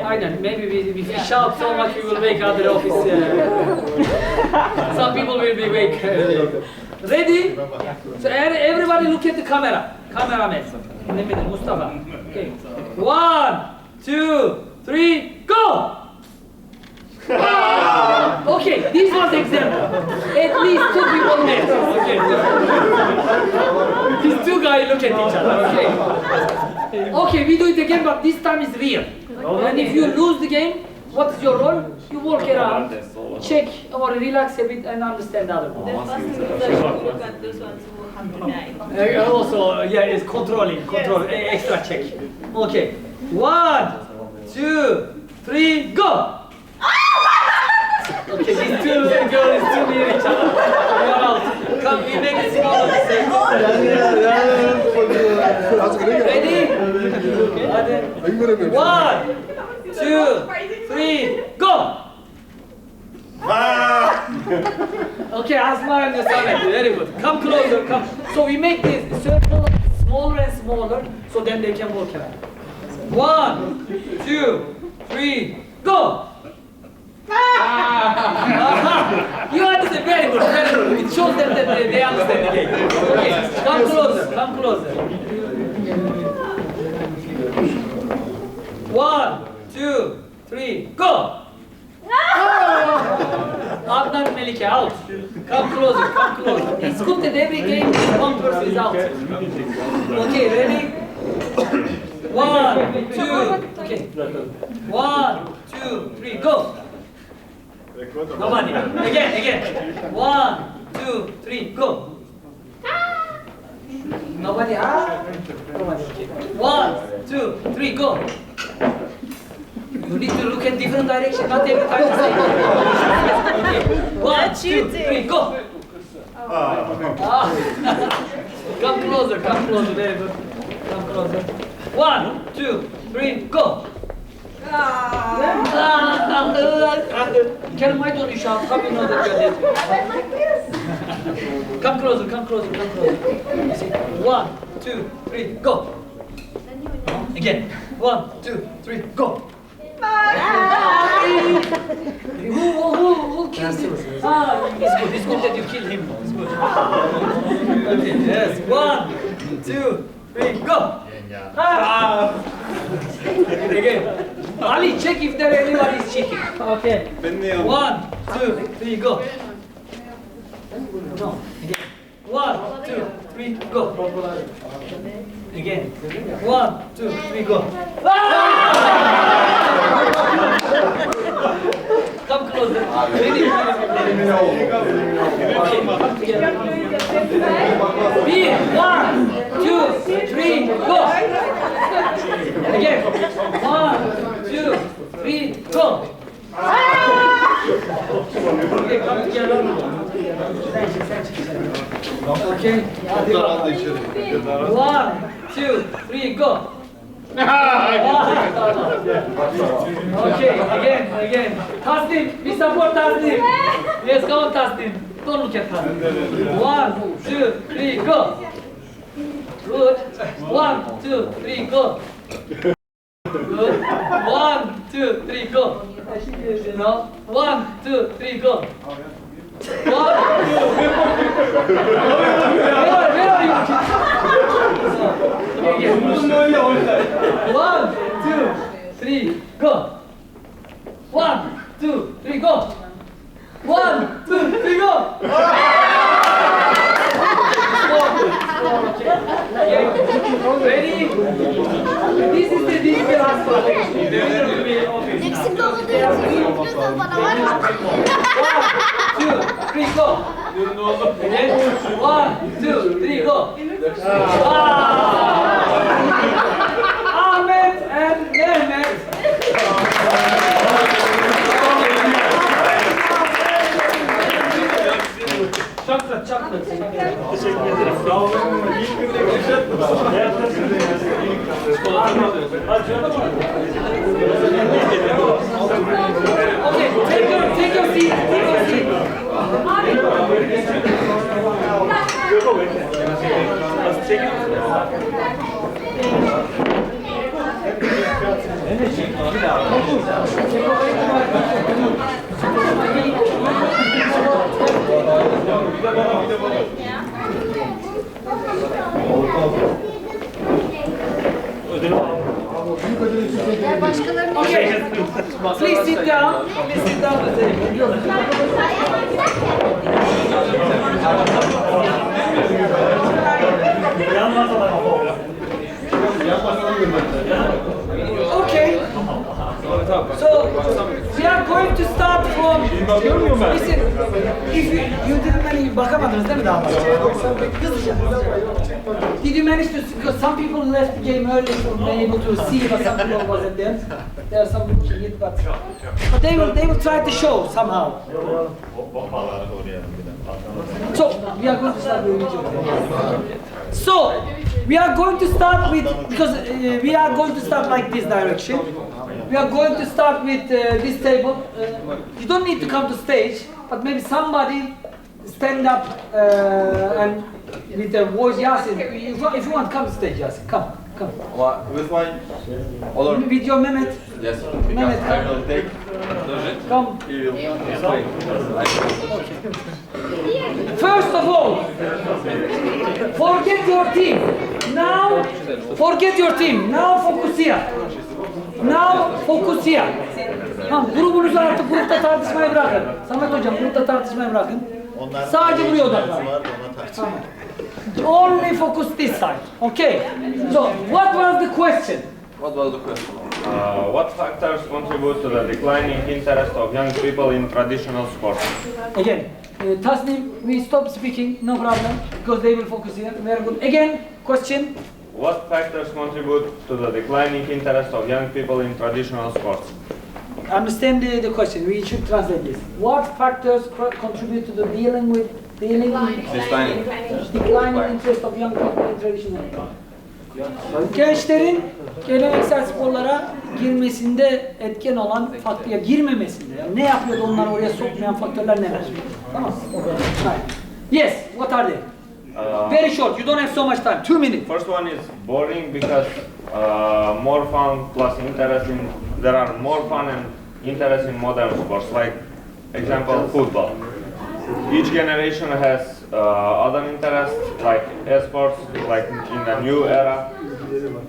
Speaker 1: Aynen. Maybe if we shout so much we will wake other office. Some people will be wake. Ready? So everybody look at the camera. Cameraman. In the middle, Mustafa. Okay. 1, 2, 3, go! Okay, this was example. At least 2 people met. Okay. These 2 guys look at each other. Okay. Okay, we do it again, but this time is real. And if you lose the game, what is your role? You walk around, check or relax a bit and understand the other one. Also, yeah, it's control, extra check. Okay, 1, 2, 3, go! Okay, these 2 girls is too near each other. We are out. Come, we make it smaller. Ready? 1, 2, 3, go! Okay, Asma and Yasana, very good. Come closer, come. So we make this circle smaller and smaller, so then they can walk around. 1, 2, 3, go! You understand? Very good, very good. It shows them that they understand the game. Okay, come closer, come closer. 1, 2, 3, go! Adnan Melike out. Come closer, come closer. It's good that every game one person is out. Okay, ready? 1, 2, okay. 1, 2, 3, go! Nobody. Again. 1, 2, 3, go! Nobody. Nobody. 1, 2, 3, go! You need to look at different direction, not every time the same. 1, 2, 3, go! Come closer, very good. Come closer. 1, 2, 3, go! Can I don't you shout? How you know that you're dead? Come closer. 1, 2, 3, go! Again. 1, 2, 3, go! Who killed him? It's good that you killed him. It's good. Okay, yes. 1, 2, 3, go! Again. Ali, check if there anyone is cheating. Okay. 1, 2, 3, go. No. Again. 1, 2, 3, go. Again. 1, 2, 3, go. Come closer. Ready? Okay. 1, 2, 3, go. Again. 1, 2, 3, go. Okay, come together. Okay. 1, 2, 3, go. Okay, again. Taslim, we support Taslim. Yes, come on Taslim. Don't look at Taslim. 1, 2, 3, go. Good. 1, 2, 3, go. Good. 1, 2, 3, go. No. 1, 2, 3, go. 1, 2. Where are you? 1, 2, 3, go. 1, 2, 3, go. 1, 2, 3, go. Ready? This is the digital aspect.
Speaker 11: Eksik olduğu için lütfen bana var mı?
Speaker 1: 1, 2, 3, go. Again. 1, 2, 3, go. Ahmet and Mehmet. Chocolate.
Speaker 4: Teşekkür ederim. Sağ olun. İlk günde yaşattınız.
Speaker 1: Okay, take your seat. Okay, please sit down. Okay. So we are going to start from. Listen, if you didn't manage, bakamadınız değil mi daha başta? Hızlıca. Did you manage to? Because some people left the game early, so they able to see, but some people wasn't there. There are some people who hit, but they will try to show somehow. So we are going to start with video. So we are going to start with because we are going to start like this direction. We are going to start with this table. You don't need to come to stage, but maybe somebody stand up and with the voice. Yasin, if you want, come to stage. Yasin, come.
Speaker 6: With my...
Speaker 1: With your Mehmet.
Speaker 6: Yes,
Speaker 1: Mehmet,
Speaker 6: I will take
Speaker 1: Come. First of all, forget your team. Now, forget your team. Now focus here. Now focus here. Tamam, grubunuzu artık grupta tartışmayı bırakın. Samet hocam, grupta tartışmayı bırakın. Sadece buraya odaklanın. Only focus this side. Okay. So, what was the question?
Speaker 6: What was the question?
Speaker 10: What factors contribute to the declining interest of young people in traditional sports?
Speaker 1: Again, Tasnim, we stop speaking, no problem, because they will focus here. Very good. Again, question.
Speaker 10: What factors contribute to the declining interest of young people in traditional sports?
Speaker 1: Understand the question. We should translate this. What factors contribute to the declining interest of young people in traditional sports? Gençlerin geleneksel sporlara girmesinde etken olan faktör, girmemesinde, yani ne yapıyor da onları oraya sokmayan faktörler neler? Tamam. Yes, what are they? Very short, you don't have so much time. 2 minutes.
Speaker 10: First one is boring because more fun plus interest in, there are more fun and interest in modern sports, like example football. Each generation has other interests like esports, like in the new era.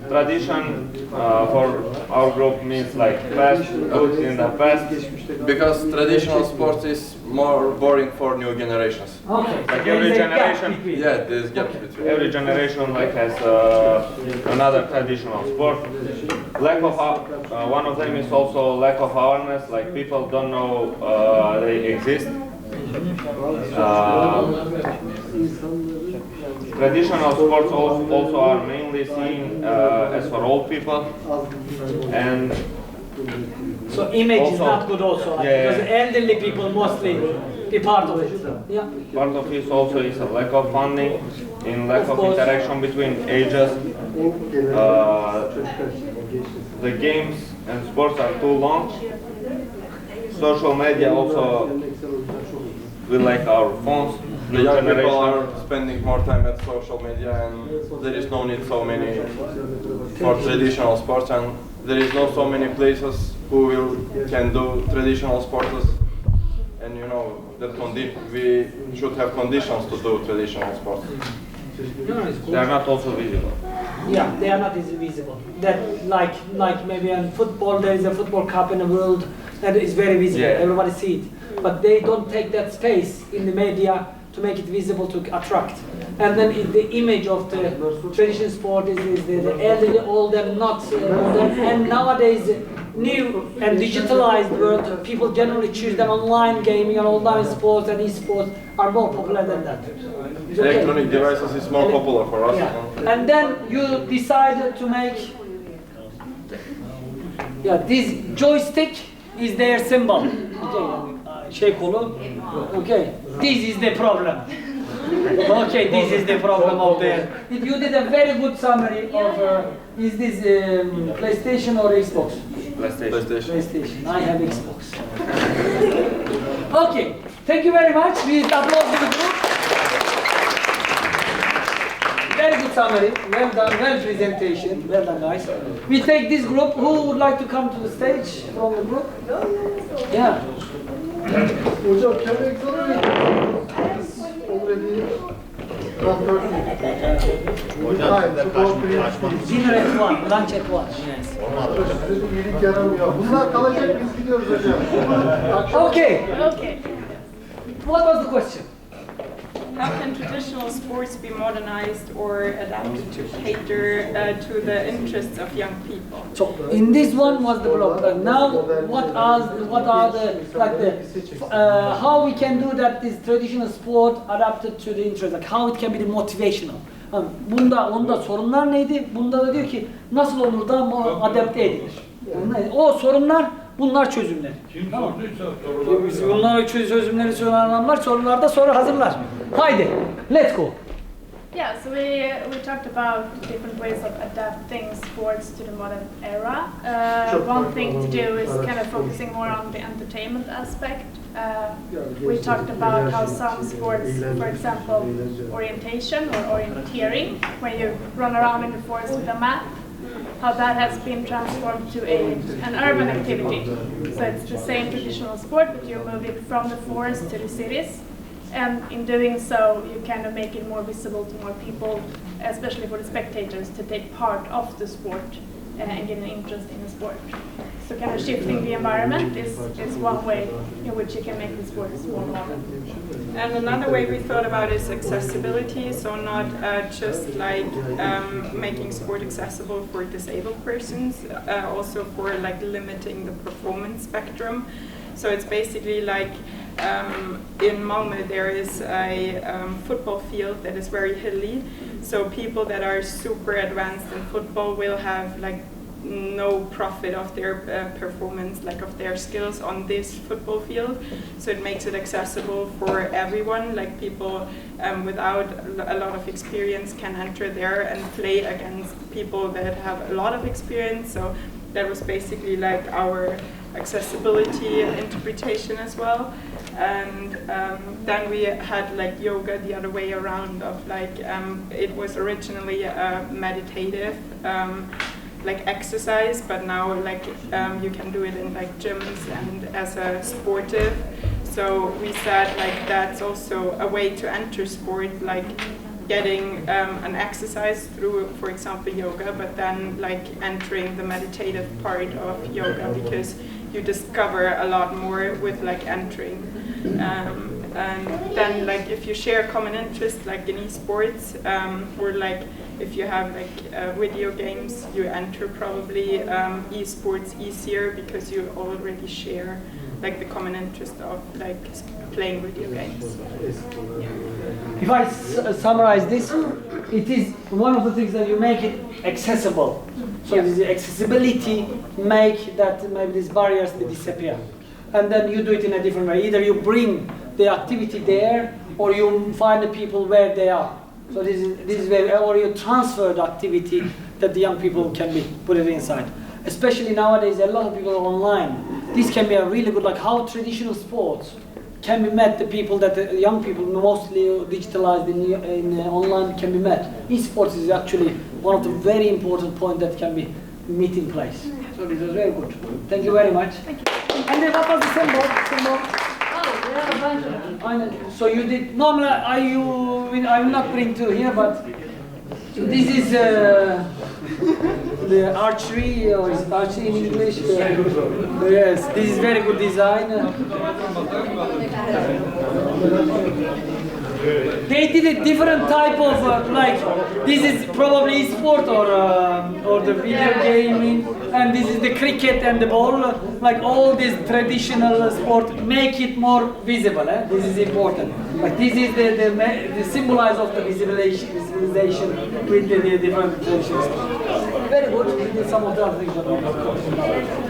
Speaker 10: Tradition for our group means like past, good in the past.
Speaker 6: Because traditional sports is more boring for new generations.
Speaker 1: Okay.
Speaker 10: Like every generation,
Speaker 6: Yeah, there's gaps between.
Speaker 10: every generation like has another traditional sport. Lack of one of them is also lack of awareness. Like people don't know they exist. Traditional sports also are mainly seen as for old people, and
Speaker 1: So image is
Speaker 10: also,
Speaker 1: not good also, like,
Speaker 10: yeah,
Speaker 1: because elderly people mostly be part of it. Yeah.
Speaker 10: part of it also is a lack of funding, in lack of interaction between ages. The games and sports are too long. Social media also, we like our phones.
Speaker 6: The young people are spending more time at social media, and there is no need so many for traditional sports, and there is not so many places who can do traditional sports, and you know that we should have conditions to do traditional sports.
Speaker 10: They are not also visible.
Speaker 1: Yeah, they are not easily visible. That like maybe in football, there is a football cup in the world that is very visible.
Speaker 10: Yeah.
Speaker 1: Everybody see it, but they don't take that space in the media to make it visible to attract. And then the image of the traditional sport is the elderly, older, not modern. And nowadays, new and digitalized world, people generally choose that online gaming and online sports and esports are more popular than that. It's okay.
Speaker 6: Electronic devices is more popular for us.
Speaker 1: Yeah. And then you decide to make, this joystick is their symbol. Okay, this is the problem. Okay, this is the problem of there. You did a very good summary of, is this PlayStation or Xbox? PlayStation. I have Xbox. Okay, thank you very much. We applaud to the group. Very good summary. Well done. Well presentation. Well done, guys. We take this group. Who would like to come to the stage from the group? Yeah.
Speaker 8: Hocam Geleneksel already
Speaker 1: Dinner at 1, lunch at 1.
Speaker 8: Size iyilik yaramıyor. Bunlar kalacak, biz gidiyoruz hocam.
Speaker 1: Okay.
Speaker 2: Okay.
Speaker 1: What was the question?
Speaker 2: How can traditional sports be modernized or adapted to cater to the interests of young people?
Speaker 1: So in this one was the problem. Now what are the how we can do that this traditional sport adapted to the interest, like how it can be the motivational. Onda sorunlar neydi? Bunda da diyor ki nasıl olur da adapte edilir. O sorunlar, bunlar çözümleri. Tamam. Bunlar çözümleri söylenenler sorularda sonra hazırlar. Haydi, let's go.
Speaker 11: Yeah, so we talked about different ways of adapting sports to the modern era. One thing to do is kind of focusing more on the entertainment aspect. We talked about how some sports, for example, orientation or orienteering, when you run around in the forest with a map, how that has been transformed to an urban activity. So it's the same traditional sport, but you move it from the forest to the cities. And in doing so, you kind of make it more visible to more people, especially for the spectators, to take part of the sport and get an interest in the sport. So kind of shifting the environment is one way in which you can make the sports more modern.
Speaker 2: And another way we thought about is accessibility, so not just like making sport accessible for disabled persons, also for like limiting the performance spectrum. So it's basically like in Malmö there is a football field that is very hilly, so people that are super advanced in football will have like no profit of their performance, like of their skills on this football field. So it makes it accessible for everyone, like people without a lot of experience can enter there and play against people that have a lot of experience. So that was basically like our accessibility interpretation as well. And then we had like yoga the other way around, of like it was originally a meditative like exercise, but now like you can do it in like gyms and as a sportive. So we said like that's also a way to enter sport, like getting an exercise through, for example, yoga, but then like entering the meditative part of yoga, because you discover a lot more with like entering. And then like if you share common interest like in esports, or like if you have like video games, you enter probably esports easier because you already share like the common interest of like playing video games.
Speaker 1: If I summarize this, it is one of the things that you make it accessible. So this accessibility make that maybe these barriers they disappear. And then you do it in a different way. Either you bring the activity there, or you find the people where they are. So this is where, or you transfer the activity that the young people can be, put it inside. Especially nowadays, a lot of people are online. This can be a really good, like how traditional sports can be met, the people that the young people mostly digitalized in online can be met. Esports is actually one of the very important points that can be meeting place. So this is very good. Thank you very much.
Speaker 11: Thank you.
Speaker 1: And then what was the symbol? So you did, normally I will not bring two here, but this is the archery, or is it archery in English? Yes, this is very good design. They did a different type of like this is probably sport or the video gaming, and this is the cricket and the ball. Like all these traditional sport, make it more visible. This is important. Like this is the symbolize of the visualization with the different traditions. Very good. We did some of the other things.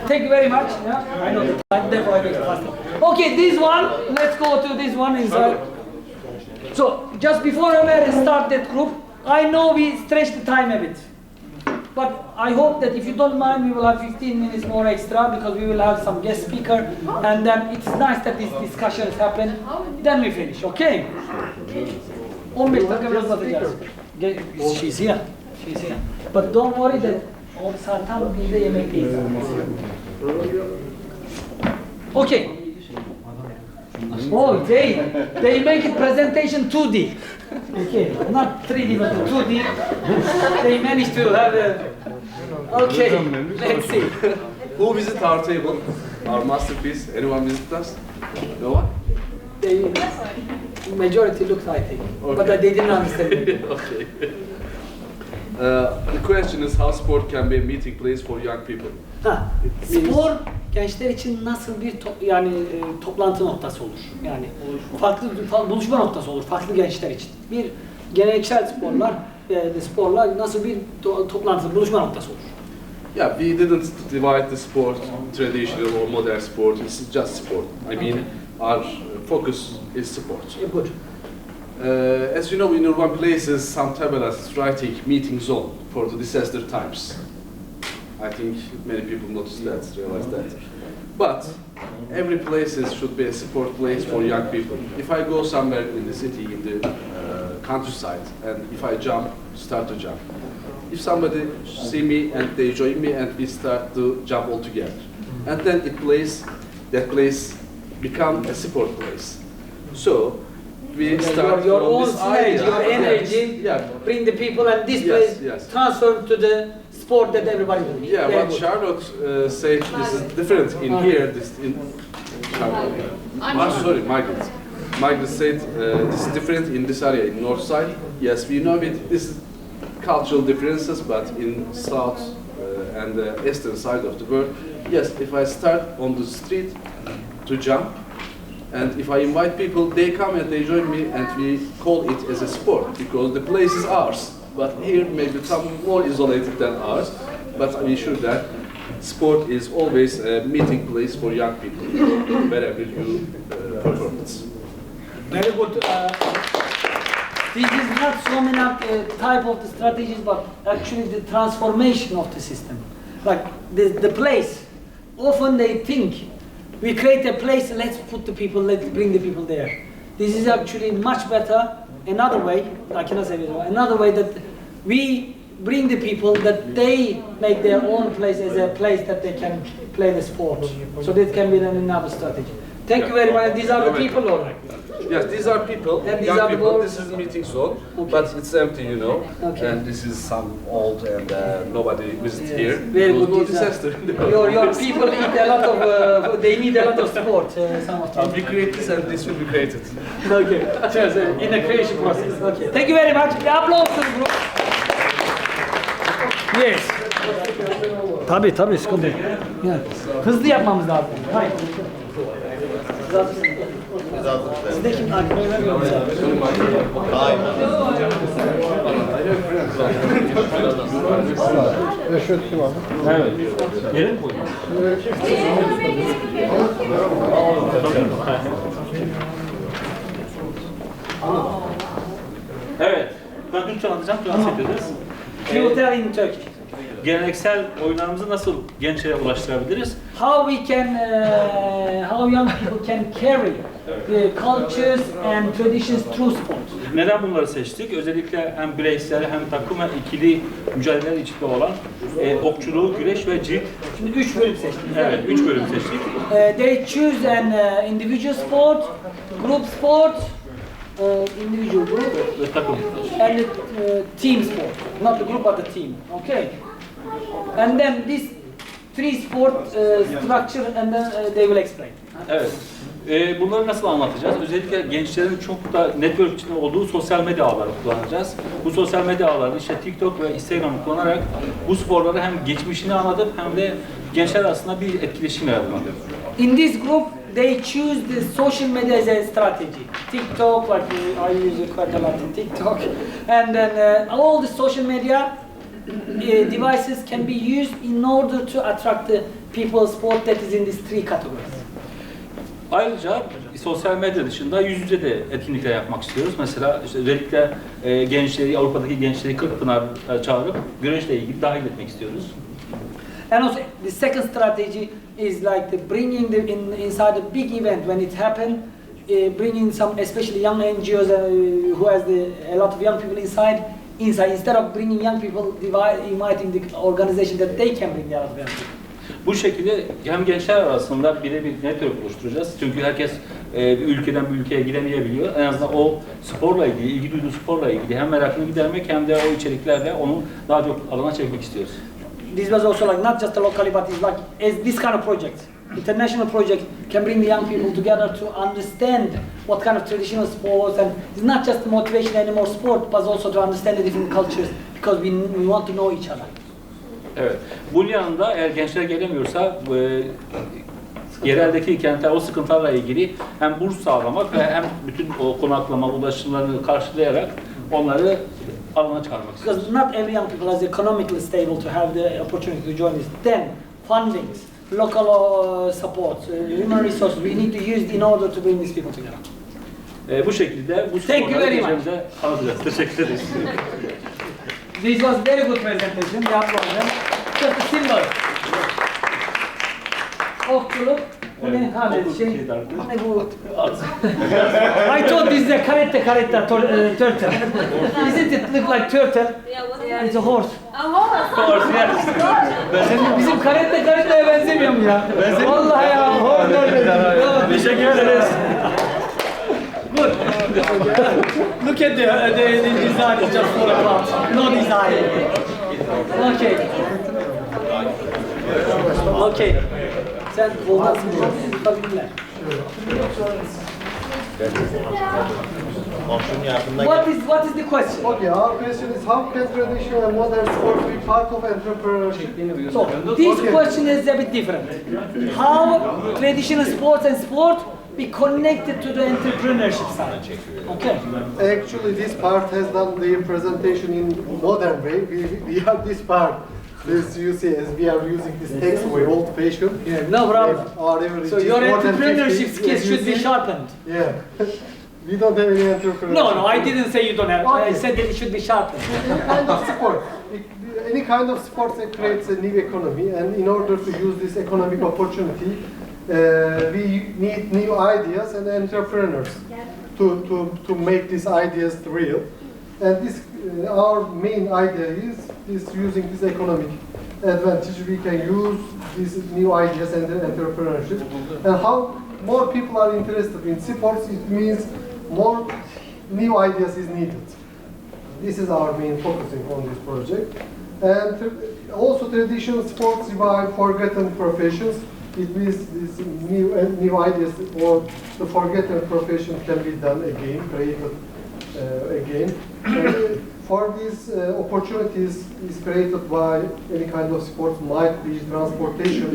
Speaker 1: Thank you very much. Yeah, I know the time. Therefore, I make it faster. Okay, this one. Let's go to this one inside. So, just before I start that group, I know we stretched the time a bit. But I hope that if you don't mind, we will have 15 minutes more extra, because we will have some guest speaker, and then it's nice that these discussions happen. Then we finish, okay? 15 dakika biraz atacağız. She's here. She's here. But don't worry that o saat tam bir de yemekteyiz. Okay. Oh, they make it presentation 2D. Okay, not 3D but 2D. They managed to have a. Okay, let's see.
Speaker 12: Who visit our table? Our masterpiece? Anyone visit us? No one?
Speaker 1: They, majority looked, I think, okay. But they didn't understand it.
Speaker 12: Okay. The question is how sport can be a meeting place for young people.
Speaker 1: Spor gençler için nasıl bir toplantı noktası olur? Yani farklı buluşma noktası olur farklı gençler için. Bir geleneksel sporlar nasıl bir toplantı buluşma noktası olur?
Speaker 12: Yeah, we didn't divide the sport traditional or modern sport. It's just sport. I mean, our focus is sport.
Speaker 1: Yeah, good.
Speaker 12: As you know, in urban places, some tabelas is writing meeting zone for the disaster times. I think many people notice that, realize that. But every place should be a support place for young people. If I go somewhere in the city, in the countryside, and if I jump start to jump. If somebody see me and they join me and we start to jump all together, and then that place become a sport place. So we start
Speaker 1: your
Speaker 12: from
Speaker 1: own
Speaker 12: this
Speaker 1: sledge,
Speaker 12: idea.
Speaker 1: your energy,
Speaker 12: Yeah.
Speaker 1: bring the people and this
Speaker 12: Yes,
Speaker 1: place
Speaker 12: yes.
Speaker 1: transfer to the sport that everybody does.
Speaker 12: Yeah,
Speaker 1: Very
Speaker 12: what
Speaker 1: good.
Speaker 12: Charlotte said, this is different in here. This in Charlotte. Sorry, Margaret. Margaret said this is different in this area, in north side. Yes, we know it. This is cultural differences, but in south and the eastern side of the world, yes, if I start on the street to jump, and if I invite people, they come and they join me, and we call it as a sport because the place is ours. But here maybe some more isolated than ours, but we sure that sport is always a meeting place for young people wherever you performance.
Speaker 1: Very good. This is not so many type of the strategies, but actually the transformation of the system. Like the place, often they think, we create a place, let's put the people, let's bring the people there. This is actually much better. Another way, I cannot say it, another way that we bring the people that they make their own place as a place that they can play the sport. So that can be another strategy. Thank you very much. These are the people, all right?
Speaker 12: Yes, these are people,
Speaker 1: And these
Speaker 12: young
Speaker 1: are the
Speaker 12: people.
Speaker 1: boards.
Speaker 12: This is meeting zone,
Speaker 1: Okay.
Speaker 12: but it's empty, you know.
Speaker 1: Okay.
Speaker 12: And this is some old and nobody visits
Speaker 1: Yes.
Speaker 12: here.
Speaker 1: Very
Speaker 12: It was
Speaker 1: good.
Speaker 12: no
Speaker 1: These are-
Speaker 12: disaster.
Speaker 1: Your people eat a lot of, they need a lot of sport, some of them.
Speaker 12: We create this and this will be created.
Speaker 1: Okay, cheers, in the creation process. Okay, thank you very much. Bir applause to the group. Yes. Tabii, sıkıntı yok. Yani, hızlı yapmamız lazım. Hayır. Sizde kim arkadaşlar yok?
Speaker 8: Reşit kim abi?
Speaker 4: Evet. Yere mi koydun?
Speaker 3: Evet. Ben Türkçe anlatacağım, translate ederiz.
Speaker 1: You will tell in Turkish.
Speaker 3: Geleneksel oyunlarımızı nasıl gençlere ulaştırabiliriz?
Speaker 1: How we can, how young people can carry the cultures and traditions through sport.
Speaker 3: Neden bunları seçtik? Özellikle hem bireysel hem takım ve ikili mücadeleler içinde olan okçuluğu, güreş ve cilt.
Speaker 1: Şimdi 3 bölüm seçtik.
Speaker 3: Evet, 3 bölüm seçtik.
Speaker 1: They choose an individual sport, group sport, individual group,
Speaker 3: Ve takım.
Speaker 1: and team sport. Not the group but the team. Okay. And then this 3 sport structure and then they will explain.
Speaker 3: Evet. Bunları nasıl anlatacağız? Özellikle gençlerin çok da network içinde olduğu sosyal medya ağları kullanacağız. Bu sosyal medya ağları işte TikTok ve Instagram'ı kullanarak bu sporları hem geçmişini anlatıp hem de gençler arasında bir etkileşim yaratmak.
Speaker 1: In this group, they choose the social media as a strategy. TikTok, like I use it quite a lot in TikTok, and then all the social media devices can be used in order to attract the people sport that is in these 3 categories.
Speaker 3: Ayrıca sosyal medya dışında yüz yüze de etkinlikler yapmak istiyoruz. Mesela işte özellikle gençleri, Avrupa'daki gençleri Kırkpınar çağırıp güreşle ilgili dahil etmek istiyoruz.
Speaker 1: And also, the second strategy is like the bringing them inside a big event when it happened, bringing some especially young NGOs who has a lot of young people inside instead of bringing young people, inviting the organization that they can bring the other young people.
Speaker 3: Bu şekilde hem gençler arasında birebir network oluşturacağız. Çünkü herkes bir ülkeden bir ülkeye gidemeyebiliyor. En azından o sporla ilgili, ilgi duyduğu sporla ilgili hem merakını gidermek hem de o içeriklerle onu daha çok alana çekmek istiyoruz.
Speaker 1: This was also like not just a locally, but it's like as this kind of project, international project can bring the young people together to understand what kind of traditional sports, and it's not just motivation anymore sport, but also to understand the different cultures because we want to know each other.
Speaker 3: Evet. Bunun yanında eğer gençler gelemiyorsa yereldeki kentler o sıkıntılarla ilgili hem burs sağlamak ve hem bütün o konaklama ulaşımlarını karşılayarak onları alana çıkarmak istiyoruz.
Speaker 1: Because not every young people is economically stable to have the opportunity to join this. Then fundings, local support, human resources we need to use in order to bring these people together.
Speaker 3: Bu şekilde bu
Speaker 1: Thank you
Speaker 3: sporları
Speaker 1: very much.
Speaker 3: gençlerimize tanıtacağız. Teşekkür ederiz.
Speaker 1: This was very good presentation. We applaud them. Just a symbol. Okçuluk, Bu ne? Ha
Speaker 3: Okul
Speaker 1: şey.
Speaker 3: şeydi artık.
Speaker 1: Ne bu? I thought this is a karetta turtle. Isn't it look like turtle? It's a horse.
Speaker 3: Horse, yes.
Speaker 1: Bizim karettaya benzemiyor mu ya? Vallahi ya. Horse.
Speaker 3: Teşekkür ederiz.
Speaker 1: Good. Look at the design is just for a part. No design. Okay. Okay. Sen olmazsın. Tabiler. What is the question?
Speaker 8: Okay, our question is how can traditional and modern sports be part of entrepreneurship?
Speaker 1: So, this question is a bit different. How traditional sports and sport be connected to the entrepreneurship side? Okay.
Speaker 8: Actually, this part has done the presentation in modern way. We have this part. This you see as we are using this text way, old-fashioned.
Speaker 1: Yeah, no problem.
Speaker 8: Our average
Speaker 1: So
Speaker 8: is
Speaker 1: your
Speaker 8: more than
Speaker 1: entrepreneurship
Speaker 8: 50,
Speaker 1: skills
Speaker 8: as you
Speaker 1: should be
Speaker 8: see.
Speaker 1: sharpened.
Speaker 8: Yeah. We don't have any entrepreneurship.
Speaker 1: No, I didn't say you don't have. I
Speaker 8: Okay.
Speaker 1: said that it should be sharpened.
Speaker 8: Any kind of sport. Any kind of sport that creates a new economy, and in order to use this economic opportunity, we need new ideas and entrepreneurs to make these ideas real. And this, our main idea is using this economic advantage. We can use these new ideas and entrepreneurship. And how more people are interested in sports, it means more new ideas is needed. This is our main focusing on this project. And also traditional sports revive forgotten professions. It means these new ideas or the forgotten profession can be done again, created again. For these opportunities is created by any kind of sports, might be transportation,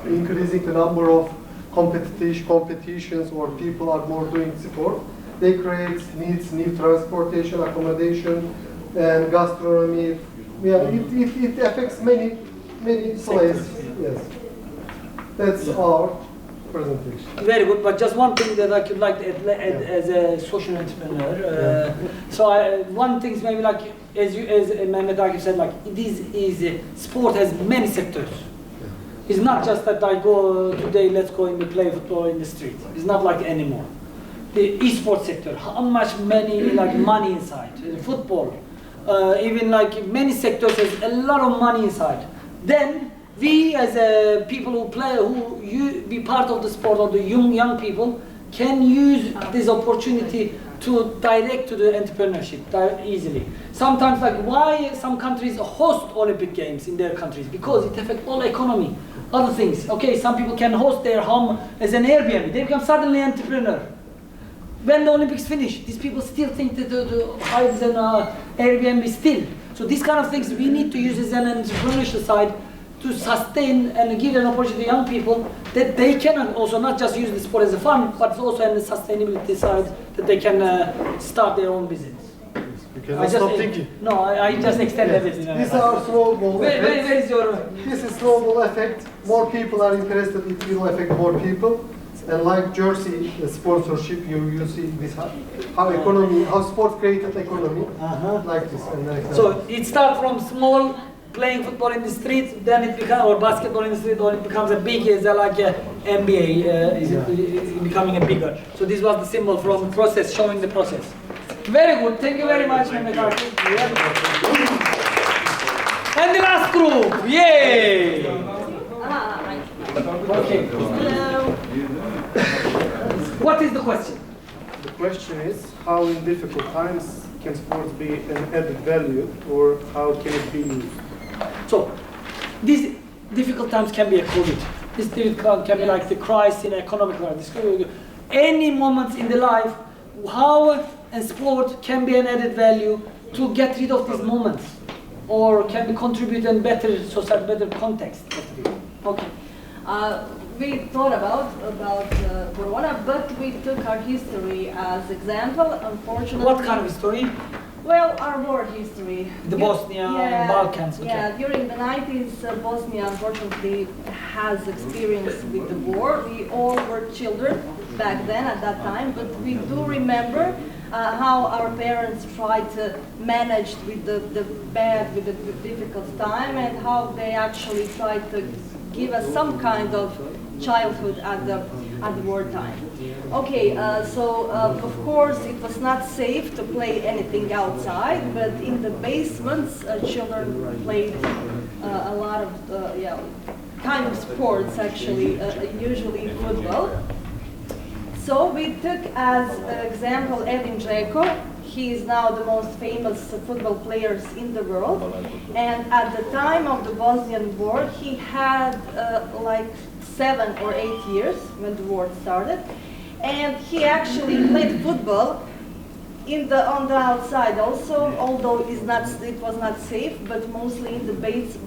Speaker 8: increasing the number of competitions or people are more doing sport. They create needs, new transportation, accommodation, and gastronomy. Yeah, it affects many places. Yes, that's our presentation.
Speaker 1: Very good, but just one thing that I could like to add as a social entrepreneur. So one thing is maybe like as Mehmet Akif said, like this is sport has many sectors. It's not just that I go today, let's go and play football in the street. It's not like anymore. The esports sector, how much money inside football, even like many sectors has a lot of money inside. Then we as people who play, be part of the sport, or the young people, can use this opportunity to direct to the entrepreneurship easily. Sometimes like why some countries host Olympic Games in their countries, because it affects all economy, other things. Okay, some people can host their home as an Airbnb, they become suddenly entrepreneur. When the Olympics finish, these people still think that the hires an Airbnb still. So these kind of things we need to use as an entrepreneurial side to sustain and give an opportunity to young people that they can also not just use the sport as a fun, but it's also on the sustainability side that they can start their own business.
Speaker 8: You cannot stop thinking.
Speaker 1: No, I just extend everything.
Speaker 8: This is our snowball effect.
Speaker 1: Where is your...
Speaker 8: This is snowball effect. More people are interested, it will affect more people. And like jersey sponsorship, you see this how economy, how sport created economy, like this. And like that.
Speaker 1: So it starts from small, playing football in the street, then it becomes, or basketball in the street, or it becomes a big, like a NBA, is becoming a bigger. So this was the symbol from process, showing the process. Very good, thank you very much, Mehmet Akif. And the last group, yay! Okay. What is the question?
Speaker 13: The question is, how in difficult times can sports be an added value, or how can it be used?
Speaker 1: So, these difficult times can be a COVID. This difficult can be like the crisis in economic crisis. Any moments in the life, how and sport can be an added value to get rid of these moments, or can contribute in better society, better context. Okay.
Speaker 14: We thought about Corona, but we took our history as example. Unfortunately,
Speaker 1: what kind of history?
Speaker 14: Well, our war history.
Speaker 1: The Bosnia and Balkans. Okay.
Speaker 14: Yeah, during the 90s, Bosnia unfortunately has experience with the war. We all were children back then at that time, but we do remember how our parents tried to manage with the difficult time, and how they actually tried to give us some kind of childhood at the wartime. Okay, so of course it was not safe to play anything outside, but in the basements children played a lot of kind of sports actually, usually football. So we took as example Edin Dzeko. He is now the most famous football players in the world, and at the time of the Bosnian War he had like 7 or 8 years when the war started, and he actually played football on the outside also, although it was not safe, but mostly in the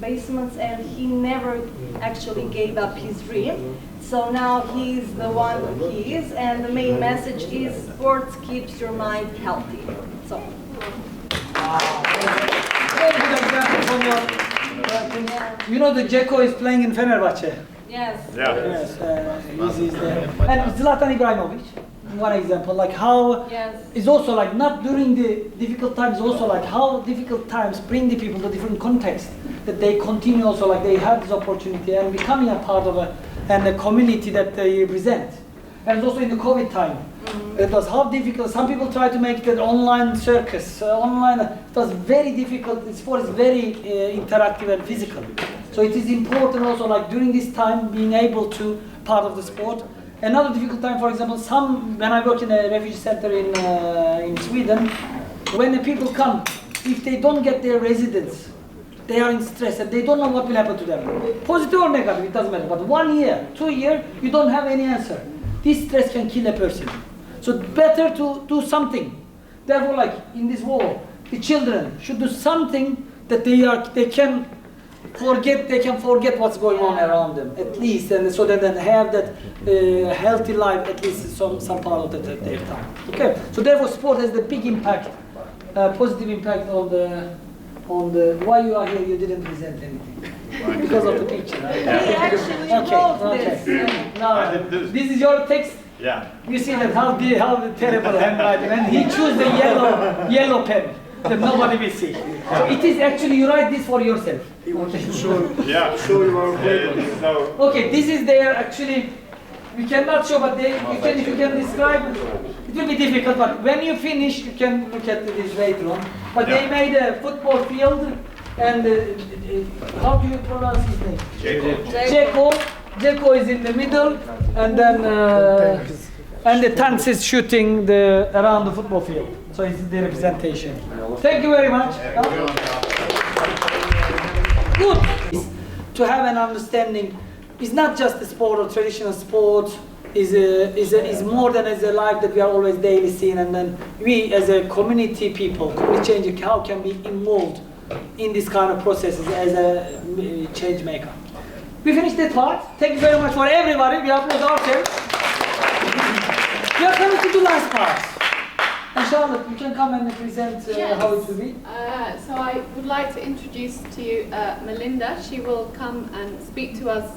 Speaker 14: basements, and he never actually gave up his dream. So now he is the one he is, and the main message is sports keeps your mind healthy. So.
Speaker 1: Very good example from your, you know, the Dzeko is playing in Fenerbahce.
Speaker 14: Yes.
Speaker 1: Yeah. Yes. He's there. And Zlatan Ibrahimovic, one example, like how it's also like not during the difficult times, also like how difficult times bring the people to different contexts, that they continue also like they have this opportunity and becoming a part of a community that they represent. And also in the COVID time, it was how difficult. Some people try to make that online circus, online. It was very difficult. The sport is very interactive and physical. So it is important also like during this time being able to part of the sport. Another difficult time, for example, when I work in a refugee center in Sweden, when the people come, if they don't get their residence, they are in stress and they don't know what will happen to them. Positive or negative, it doesn't matter. But 1 year, 2 years, you don't have any answer. This stress can kill a person. So better to do something. Therefore, like in this war, the children should do something that they can forget what's going on around them, at least, and so that they have that healthy life, at least some part of their time. Okay, so therefore sport has the big impact, positive impact on the why you are here. You didn't present anything because of the picture. Right?
Speaker 14: He actually wrote this.
Speaker 1: Now, this is your text.
Speaker 10: Yeah.
Speaker 1: You see that how terrible handwriting, and he chose the yellow pen that nobody will see. So it is actually you write this for yourself.
Speaker 8: He wanted to show
Speaker 10: you our
Speaker 1: Okay, this is their actually. We cannot show, but if you can describe, it will be difficult. But when you finish, you can look at this later on. But they made a football field, and how do you pronounce his name? Dzeko. Dzeko is in the middle, and then and the tanks is shooting around the football field. So it's the representation. Thank you very much. Good. To have an understanding, it's not just the sport or traditional sport. Is more than as a life that we are always daily seeing, and then we as a community people, community changer, how can be involved in this kind of processes as a change maker. We finished that part. Thank you very much for everybody. We applaud ourselves. We are coming to the last part. And Charlotte, you can come and present how it will be.
Speaker 15: So I would like to introduce to you Melinda. She will come and speak to us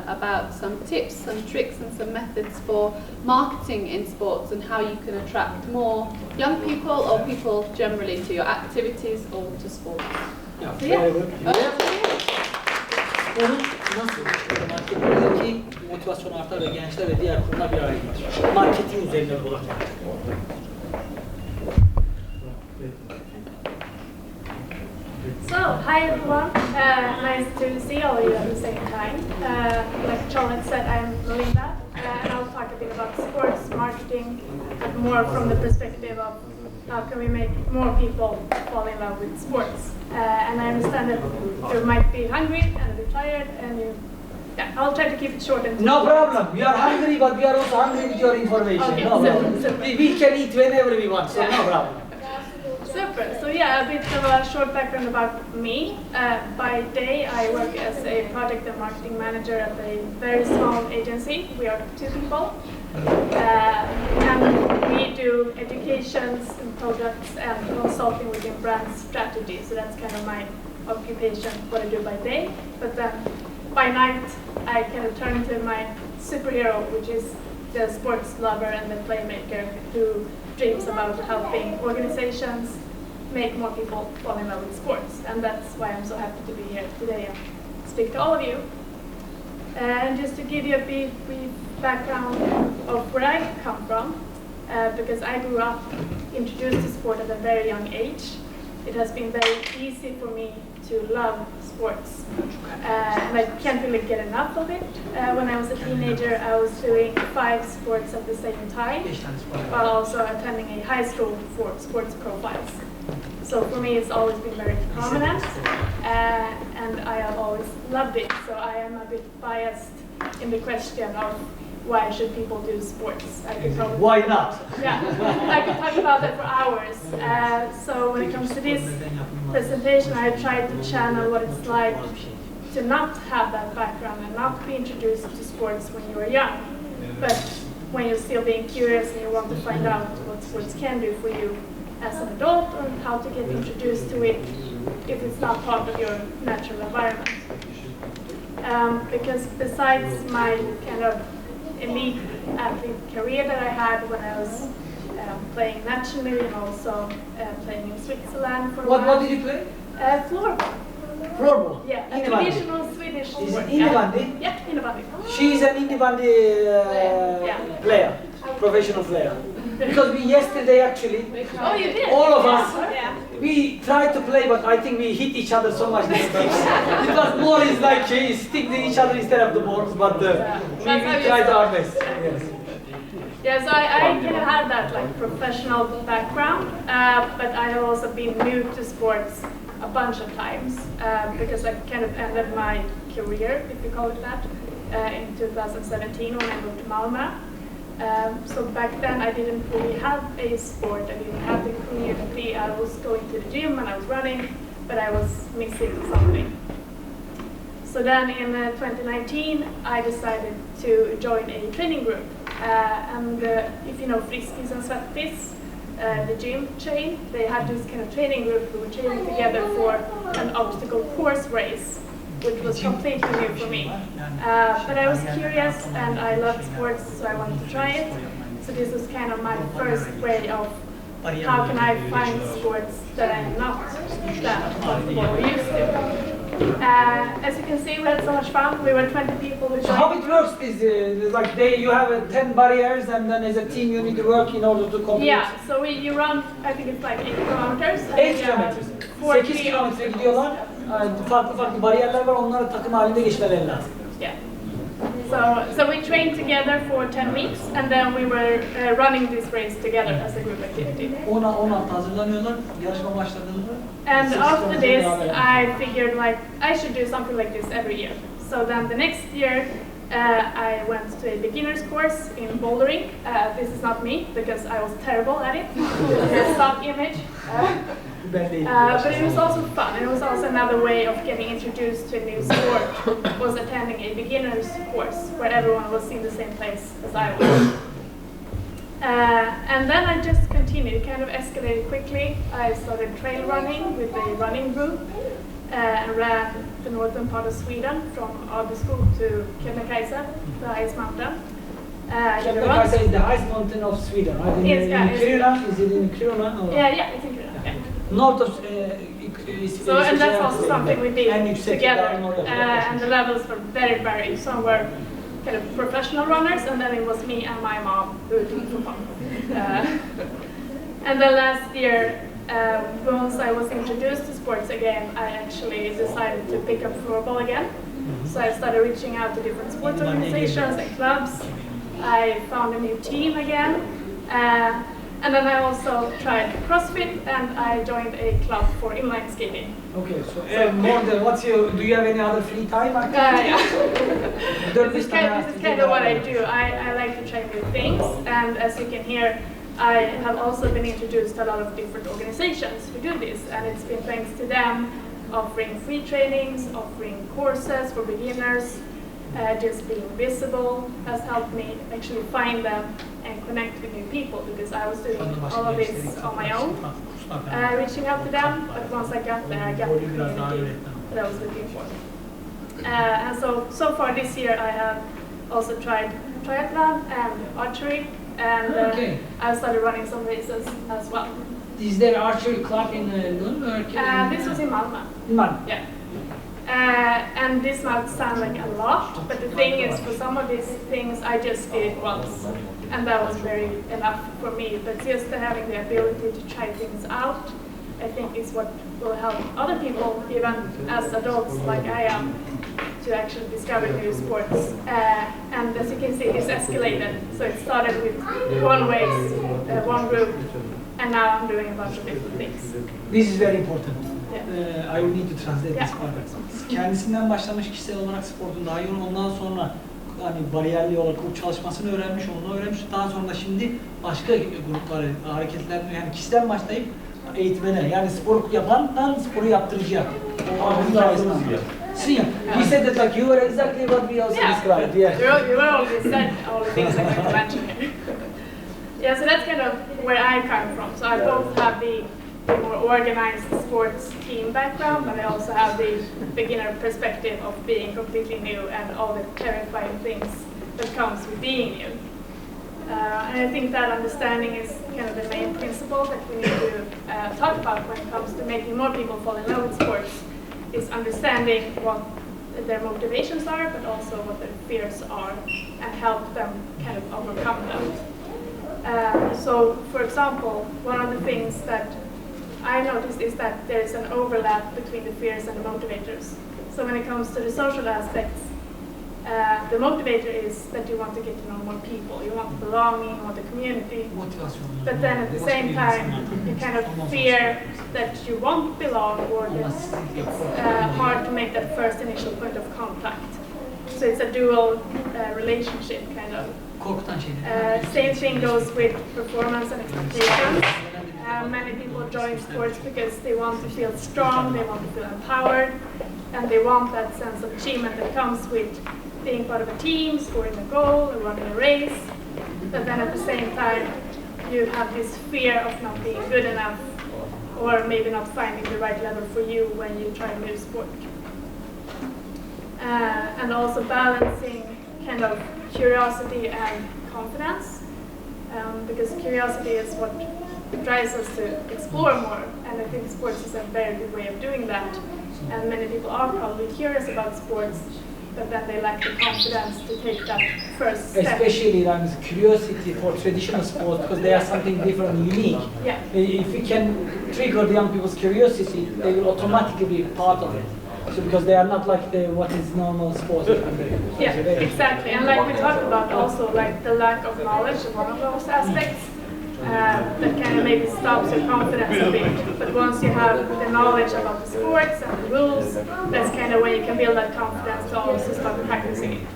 Speaker 15: about some tips, some tricks and some methods for marketing in sports and how you can attract more young people or people generally to your activities or to sports.
Speaker 1: Yeah,
Speaker 15: So,
Speaker 1: very good. Nasıl? Marketingdeki motivasyon artar ve gençler ve diğer kurumlar bir araya gelir. Marketing üzerine olacak.
Speaker 11: So, hi everyone. Nice to see all of you at the same time. Like Charlotte said, I'm Melinda, and I'll talk a bit about sports marketing, but more from the perspective of how can we make more people fall in love with sports. And I understand that you might be hungry and a bit tired, and I'll try to keep it short and to
Speaker 1: No problem. We are hungry, but we are also hungry with your information.
Speaker 11: Okay,
Speaker 1: no problem. We can eat whenever we want, so no problem.
Speaker 11: Super. So yeah, a bit of a short background about me. By day, I work as a project and marketing manager at a very small agency. We are 2 people. And we do educations and products and consulting within brand strategy. So that's kind of my occupation, what I do by day. But then by night, I kind of turn to my superhero, which is the sports lover and the playmaker who dreams about helping organizations make more people fall in love with sports. And that's why I'm so happy to be here today and speak to all of you. And just to give you a brief background of where I come from, because I grew up introduced to sport at a very young age, it has been very easy for me to love sports. And I can't really get enough of it. When I was a teenager, I was doing 5 sports at the same time, while also attending a high school for sports profiles. So for me, it's always been very prominent, and I have always loved it. So I am a bit biased in the question of why should people do sports. I could probably,
Speaker 1: why not?
Speaker 11: Yeah, I could talk about that for hours. So when it comes to this presentation, I tried to channel what it's like to not have that background and not be introduced to sports when you were young, but when you're still being curious and you want to find out what sports can do for you as an adult, or how to get introduced to it if it's not part of your natural environment. Because besides my kind of elite athlete career that I had when I was playing nationally and also playing in Switzerland for a while.
Speaker 1: What did you play?
Speaker 11: Floorball.
Speaker 1: Floorball?
Speaker 11: Yeah, a
Speaker 1: Innebandy.
Speaker 11: traditional Swedish sport.
Speaker 1: Is it innebandy?
Speaker 11: Yeah, innebandy.
Speaker 1: She is an innebandy player, professional player. Because we yesterday actually,
Speaker 11: Oh, you did?
Speaker 1: all of us,
Speaker 11: Yeah.
Speaker 1: we tried to play, but I think we hit each other so much with sticks. It was more is like stick to each other instead of the balls, but we tried our best. Yes.
Speaker 11: Yeah, so I kind of had that like professional background, but I have also been new to sports a bunch of times because I kind of ended my career, if you call it that, in 2017 when I moved to Malmö. So back then I didn't really have a sport, I didn't have the community. I was going to the gym and I was running, but I was missing something. So then in 2019 I decided to join a training group. And if you know Friskis and Svettis, the gym chain, they had this kind of training group who were training together for an obstacle course race, which was completely new for me. But I was curious and I loved sports, so I wanted to try it. So this was kind of my first way of how can I find sports that I'm not that comfortable or used to. As you can see, we had so much fun. We were 20 people.
Speaker 1: So how it works is like you have 10 barriers, and then as a team you need to work in order to complete.
Speaker 11: Yeah, so you run, I think it's like 8 kilometers.
Speaker 1: 8 kilometers. 8 kilometre gidiyorlar. Farklı bariyerler var. Onları takım halinde geçmeleri lazım.
Speaker 11: Yeah. So we trained together for 10 weeks, and then we were running this race together as a group activity.
Speaker 1: 16 hazırlanıyorlar yarışma başladığında.
Speaker 11: And after this, I figured like I should do something like this every year. So then the next year, I went to a beginner's course in bouldering. This is not me because I was terrible at it. Stock image. But it was also fun. It was also another way of getting introduced to a new sport. Was attending a beginner's course where everyone was in the same place as I was. And then I just continued, kind of escalated quickly. I started trail running with a running group and ran the northern part of Sweden from Abisko to Geleneksel, the highest mountain.
Speaker 1: Geleneksel is the highest mountain of Sweden, right?
Speaker 11: Yes,
Speaker 1: in Kiruna? Is it in Kiruna? Or?
Speaker 11: Yeah, it's in Kiruna. Yeah.
Speaker 1: North of
Speaker 11: so, and that's also something we did together. And the levels were very varied. Some were kind of professional runners, and then it was me and my mom who did it for fun. And then last year, once I was introduced to sports again, I actually decided to pick up floorball again. So I started reaching out to different sports organizations and clubs. I found a new team again. And then I also tried CrossFit, and I joined a club for inline skating.
Speaker 1: Okay, so more than do you have any other free time?
Speaker 11: Yeah. This is kind of what I do. I like to try new things, and as you can hear, I have also been introduced to a lot of different organizations who do this, and it's been thanks to them offering free trainings, offering courses for beginners. Just being visible has helped me actually find them and connect with new people, because I was doing all of this on my own, reaching out to them, but once I got there, I got the community that I was looking for. And so far this year I have also tried triathlon and archery, and I started running some races as well.
Speaker 1: Is there archery club in Lund?
Speaker 11: This was in Malmö.
Speaker 1: In Malmö?
Speaker 11: Yeah. And this might sound like a lot, but the thing is, for some of these things, I just did it once, and that was very enough for me. But just having the ability to try things out, I think is what will help other people, even as adults like I am, to actually discover new sports. And as you can see, it's escalated. So it started with one race, one group, and now I'm doing a bunch of different things.
Speaker 1: This is very important. I will need to translate this part. Kendisinden başlamış kişisel olarak sporun daha yoğun, ondan sonra hani bariyerli olarak grup çalışmasını öğrenmiş, onu öğrenmiş. Daha sonra da şimdi başka grupları, hareketler, yani kişiden başlayıp eğitmene, yani spor yapandan sporu yaptırıcıya. O hikayesinden. He said that like you were exactly what we also described. Yeah.
Speaker 11: You were always said all the things I'm going to mention here. Yeah, so that's kind of where I come from. So I both have the more organized sports team background, but I also have the beginner perspective of being completely new and all the terrifying things that comes with being new. And I think that understanding is kind of the main principle that we need to talk about when it comes to making more people fall in love with sports, is understanding what their motivations are, but also what their fears are, and help them kind of overcome them. So, for example, one of the things that I noticed is that there is an overlap between the fears and the motivators. So when it comes to the social aspects, the motivator is that you want to get to know more people, you want belonging, you want a community. But then at the same time, you kind of fear that you won't belong, or that it's hard to make that first initial point of contact. So it's a dual relationship, kind of. Same thing goes with performance and expectations. Many people join sports because they want to feel strong, they want to feel empowered, and they want that sense of achievement that comes with being part of a team, scoring a goal, or running a race. But then at the same time, you have this fear of not being good enough, or maybe not finding the right level for you when you try a new sport. And also balancing kind of curiosity and confidence, because curiosity is what drives us to explore more, and I think sports is a very good way of doing that. And many people are probably curious about sports, but then they lack the confidence to take that first step.
Speaker 1: Especially curiosity for traditional sports, because they are something different and unique.
Speaker 11: Yeah.
Speaker 1: If we can trigger the young people's curiosity, they will automatically be part of it. So because they are not like what is normal sports.
Speaker 11: Yeah, exactly. And like we talked about also, like the lack of knowledge is one of those aspects that kind of maybe stops your confidence a bit. But once you have the knowledge about the sports and the rules, that's kind of when you can build that confidence to also start practicing it.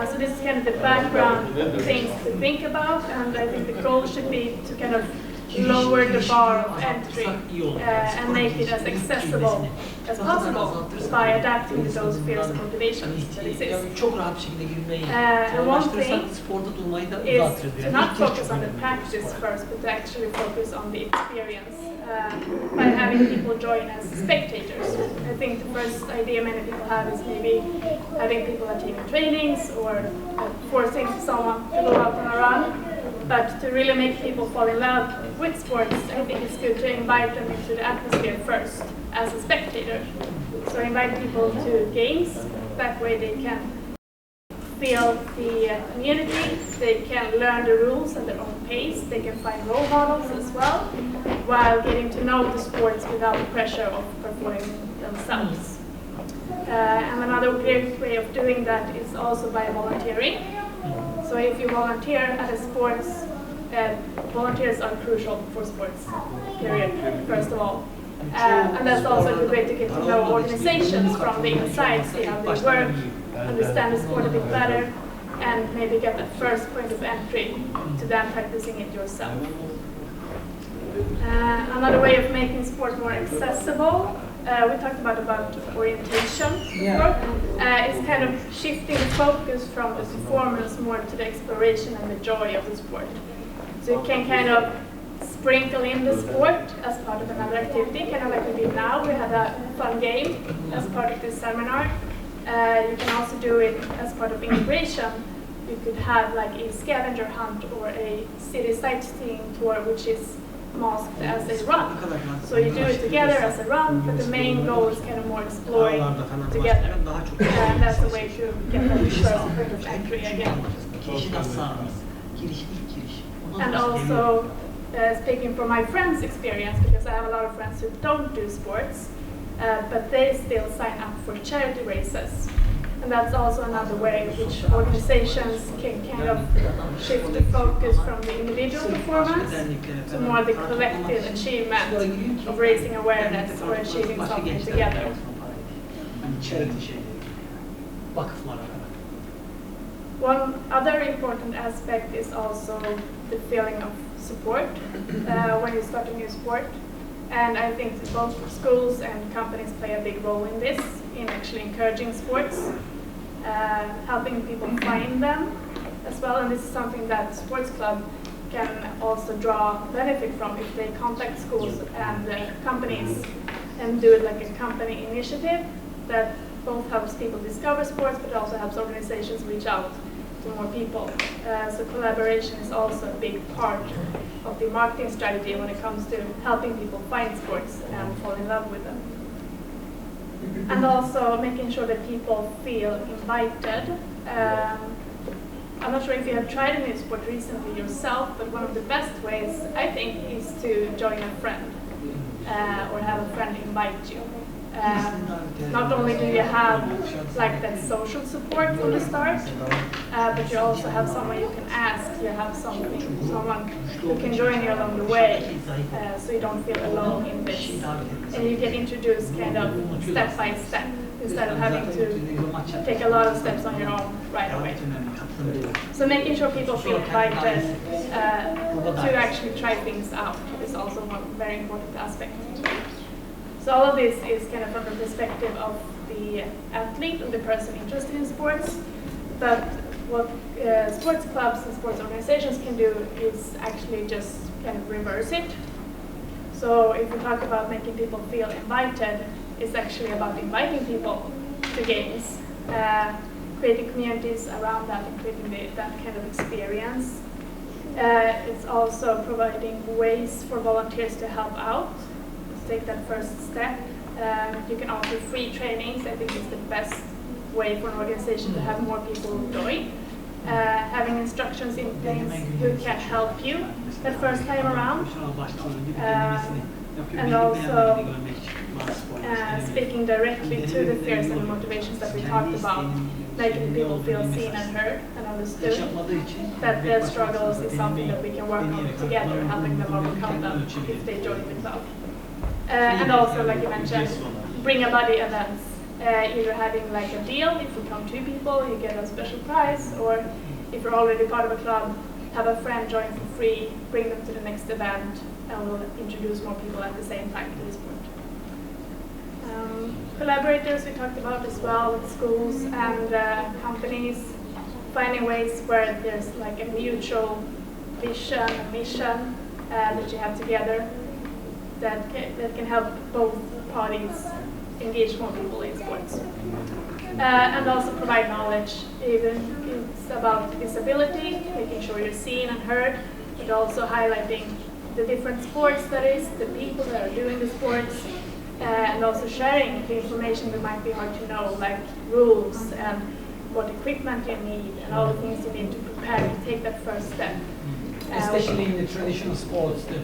Speaker 11: So this is kind of the background things to think about, and I think the goal should be to kind of lower the bar of entry and make it as accessible as possible by adapting to those fears and motivations that exist. And one thing is to not focus on the practice first, but to actually focus on the experience by having people join as spectators. I think the first idea many people have is maybe having people attending trainings or forcing someone to go out on a run. But to really make people fall in love with sports, I think it's good to invite them into the atmosphere first as a spectator. So invite people to games, that way they can feel the community, they can learn the rules at their own pace, they can find role models as well, while getting to know the sports without the pressure of performing themselves. And another great way of doing that is also by volunteering. So if you volunteer at a sports, volunteers are crucial for sports, period, first of all. And that's also a good way to get to know organizations from the inside, see how they work, understand the sport a bit better, and maybe get that first point of entry to then practicing it yourself. Another way of making sport more accessible, we talked about orientation before. It's kind of shifting the focus from the performance more to the exploration and the joy of the sport. So you can kind of sprinkle in the sport as part of another activity, kind of like we did now. We had a fun game as part of this seminar. You can also do it as part of integration. You could have like a scavenger hunt or a city sightseeing tour, which is masked as a run. So you do it together as a run, but the main goal is kind of more exploring together. And that's a way to get that first point of entry again. And also, speaking from my friends' experience, because I have a lot of friends who don't do sports, but they still sign up for charity races. And that's also another way which organizations can kind of shift the focus from the individual performance to more the collective achievement of raising awareness or achieving something together. One other important aspect is also the feeling of support when you start a new sport. And I think that both schools and companies play a big role in this, in actually encouraging sports, helping people find them as well. And this is something that sports club can also draw benefit from if they contact schools and companies and do it like a company initiative that both helps people discover sports but also helps organizations reach out to more people. So collaboration is also a big part of the marketing strategy when it comes to helping people find sports and fall in love with them. And also making sure that people feel invited. I'm not sure if you have tried a new sport recently yourself, but one of the best ways, I think, is to join a friend or have a friend invite you. Not only do you have like that social support from the start, but you also have someone you can ask, you have someone who can join you along the way, so you don't feel alone in this. And you get introduced kind of step by step, instead of having to take a lot of steps on your own right away. So making sure people feel invited to actually try things out is also one very important aspect. So all of this is kind of from the perspective of the athlete or the person interested in sports. But what sports clubs and sports organizations can do is actually just kind of reverse it. So if we talk about making people feel invited, it's actually about inviting people to games, creating communities around that and creating that kind of experience. It's also providing ways for volunteers to help out. Take that first step. You can offer free trainings. I think it's the best way for an organization to have more people join. Having instructions in place who can help you that first time around. And also speaking directly to the fears and the motivations that we talked about, making people feel seen and heard and understood, that their struggles is something that we can work on together, helping them overcome them if they join the club. And also, like you mentioned, bring a buddy events. Either having like a deal, if you come 2 people, you get a special prize, or if you're already part of a club, have a friend join for free, bring them to the next event, and we'll introduce more people at the same time to the sport. Collaborators we talked about as well with schools and companies, finding ways where there's like a mutual vision and mission that you have together that can help both parties engage more people in sports. And also provide knowledge. Even it's about visibility, making sure you're seen and heard, but also highlighting the different sports that is, the people that are doing the sports, and also sharing the information that might be hard to know, like rules and what equipment you need and all the things you need to prepare to take that first step.
Speaker 1: Especially in the traditional sports, the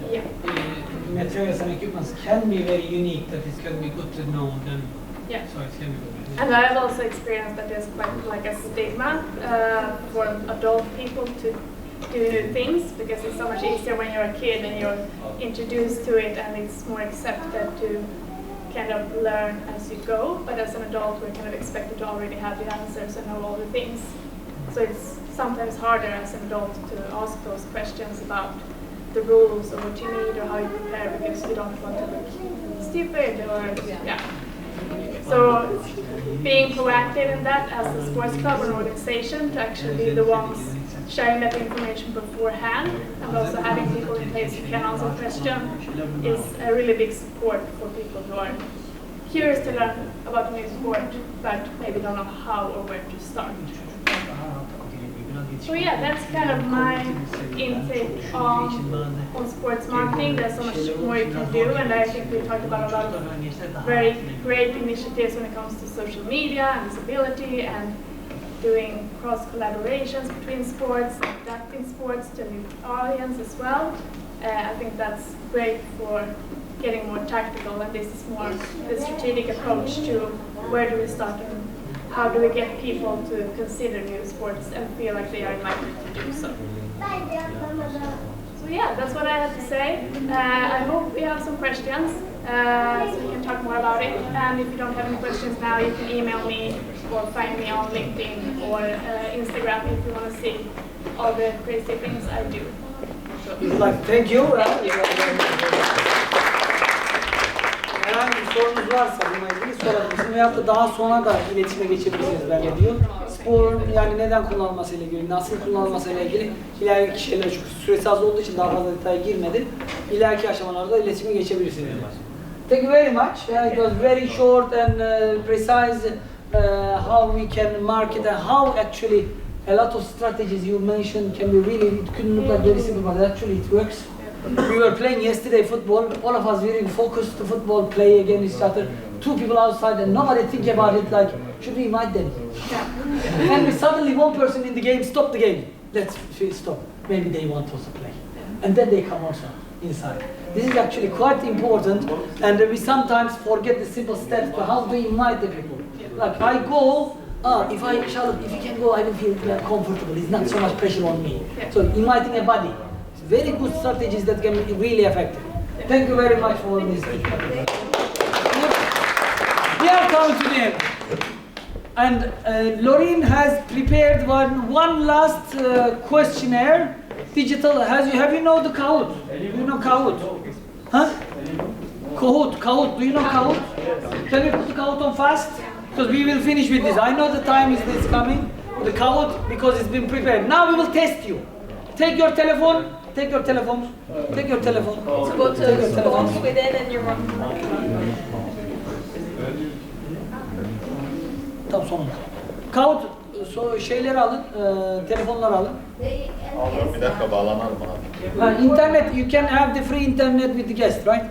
Speaker 1: materials and equipments can be very unique, that it can be good to know them.
Speaker 11: Yeah.
Speaker 1: So it can be good.
Speaker 11: And I have also experienced that there's quite like a stigma for adult people to do new things, because it's so much easier when you're a kid and you're introduced to it and it's more accepted to kind of learn as you go. But as an adult, we're kind of expected to already have the answers and know all the things. So it's sometimes harder as an adult to ask those questions about the rules or what you need or how you prepare, because you don't want to look stupid or So being proactive in that as a sports club or an organization, to actually be the ones sharing that information beforehand, and also having people in place who can answer questions, is a really big support for people who are curious to learn about a new sport but maybe don't know how or where to start. So yeah, that's kind of my intake on sports marketing. There's so much more you can do, and I think we talked about a lot of very great initiatives when it comes to social media and visibility and doing cross collaborations between sports, adapting sports to a new audience as well. I think that's great for getting more tactical, and this is more the strategic approach to where do we start and how do we get people to consider new sports and feel like they are invited to do so. So yeah, that's what I have to say. I hope we have some questions so we can talk more about it. And if you don't have any questions now, you can email me or find me on LinkedIn or Instagram if you want to see all the crazy things I do.
Speaker 1: Like, thank you. Herhangi bir sorunuz varsa bununla ilgili sorabilirsiniz veyahut da daha sonra da iletişime geçebilirsiniz benimle diyor. Sporun yani neden kullanılması ile ilgili, nasıl kullanılması ile ilgili ileriki şeyler, çünkü süresi az olduğu için daha fazla detaya girmedi. İleriki aşamalarda iletişime geçebilirsiniz. Thank you very much. It was very short and precise how we can market and how actually a lot of strategies you mentioned can be really, it couldn't look like very simple, but actually it works. We were playing yesterday football, all of us very focused to football, play against each other. Two people outside and nobody think about it like, should we invite them? Yeah. And suddenly one person in the game stopped the game. Let's stop. Maybe they want to also play. And then they come also inside. This is actually quite important, and we sometimes forget the simple steps, but how do we invite the people? Like I go, if you can go, I will feel comfortable. It's not so much pressure on me. So inviting a buddy. Very good strategies that can be really effective. Thank you very much for this. We are coming to the end. And Lauren has prepared one last questionnaire. Digital, have you know the Kahoot? Do you know Kahoot? Huh? Kahoot, do you know Kahoot? Can we put the Kahoot on fast? Because we will finish with this. I know the time is coming. The Kahoot, because it's been prepared. Now we will test you. Take your telephone. Take your telephone. Take your telephone.
Speaker 14: So go to sports within and you're
Speaker 1: Tam sonunda. Kahoot şeyleri alın, telefonları alın.
Speaker 7: Bir dakika bağlanalım abi.
Speaker 1: Internet, you can have the free internet with the guest, right?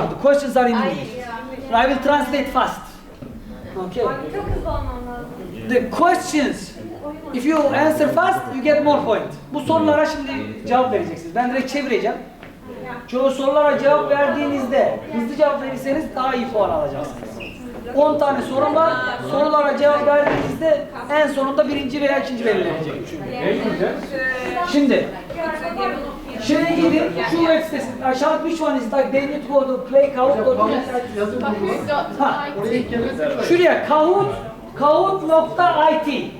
Speaker 1: The questions are in English. I will translate fast. Okay. The questions, if you answer fast, you get more point. Bu sorulara şimdi cevap vereceksiniz. Ben direkt çevireceğim. Çoğu sorulara cevap verdiğinizde, hızlı cevap verirseniz daha iyi puan alacaksınız. 10 tane sorum var. Sorulara cevap verdiğinizde en sonunda birinci veya ikinci belirlenecek. Şimdi şeye gidin, şu web sitesi. Aşağı which one is like they need to go to play Kahoot. Şuraya Kahoot.it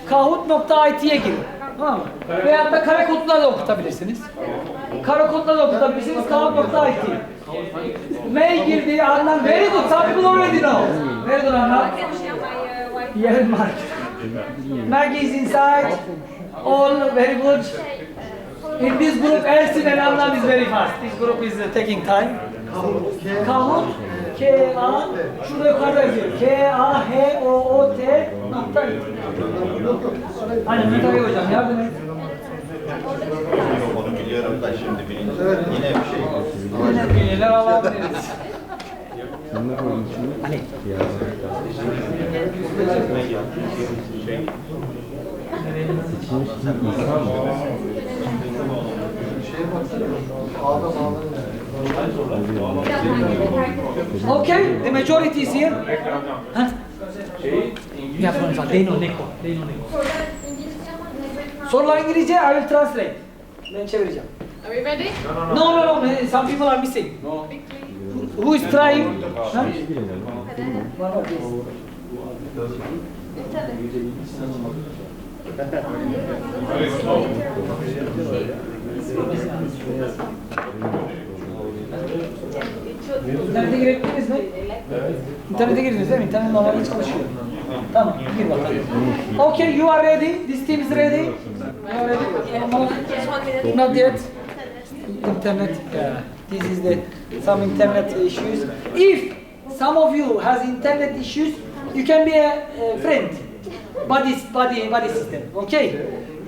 Speaker 1: Kahoot.it'ye girin. Tamam mı? Veyahut da kare kodla da okutabilirsiniz. Kare kodla da okutabilirsiniz. Kahoot.it. Mail girdi, Adnan, very good, some people already know. Very good, Adnan. Yeah, Mark. Maggie is inside. All very good. In this group, Elsin and Adnan is very fast. This group is taking time. Kahoot. K-A, şurada yukarıda yazıyor. K-A-H-O-O-T nokta. Aynen, Metavi hocam, yardım et.
Speaker 7: Onu biliyorum da şimdi bilince yine bir şey.
Speaker 1: Bilgiler alabiliriz. Ali. Okay, the majority is here. Huh? Yeah, they know Neko. Sorular İngilizce, I will translate. Ben çevireceğim.
Speaker 15: Are we ready?
Speaker 1: No. Some people are missing. Who is trying? Huh? İnternete girebildiniz mi? İnternete girdiniz değil mi? İnternet normalde çalışıyor. Tamam, gir bakalım. Okay, you are ready. This team is ready. You are ready? Not yet. Internet. Yeah. This is some internet issues. If some of you has internet issues, you can be a friend. Body system. Okay.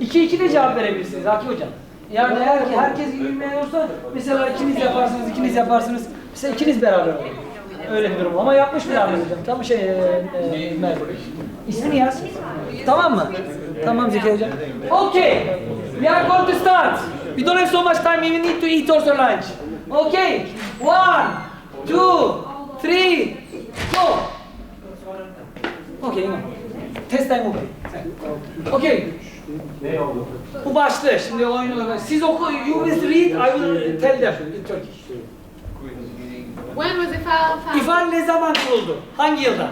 Speaker 1: 2-2 de cevap verebilirsiniz Haki Hocam. Yani eğer ki herkes bilmiyorsa mesela ikiniz yaparsınız. Mesela ikiniz beraber olur. Öyle bir durum ama yapmış beraber hocam. Tamam İsmini yaz. Tamam mı? Tamam Zeki Hocam. Okay. We are going to start. We don't have so much time. We need to eat also lunch. Okay. 1, 2, 3, go. Okay. Test time okay. Okay. Bu başlı. Şimdi oyunu siz oku. You will read. I will tell them in Turkish.
Speaker 15: When was İFAL?
Speaker 1: İFAL ne zaman kuruldu? Hangi yılda?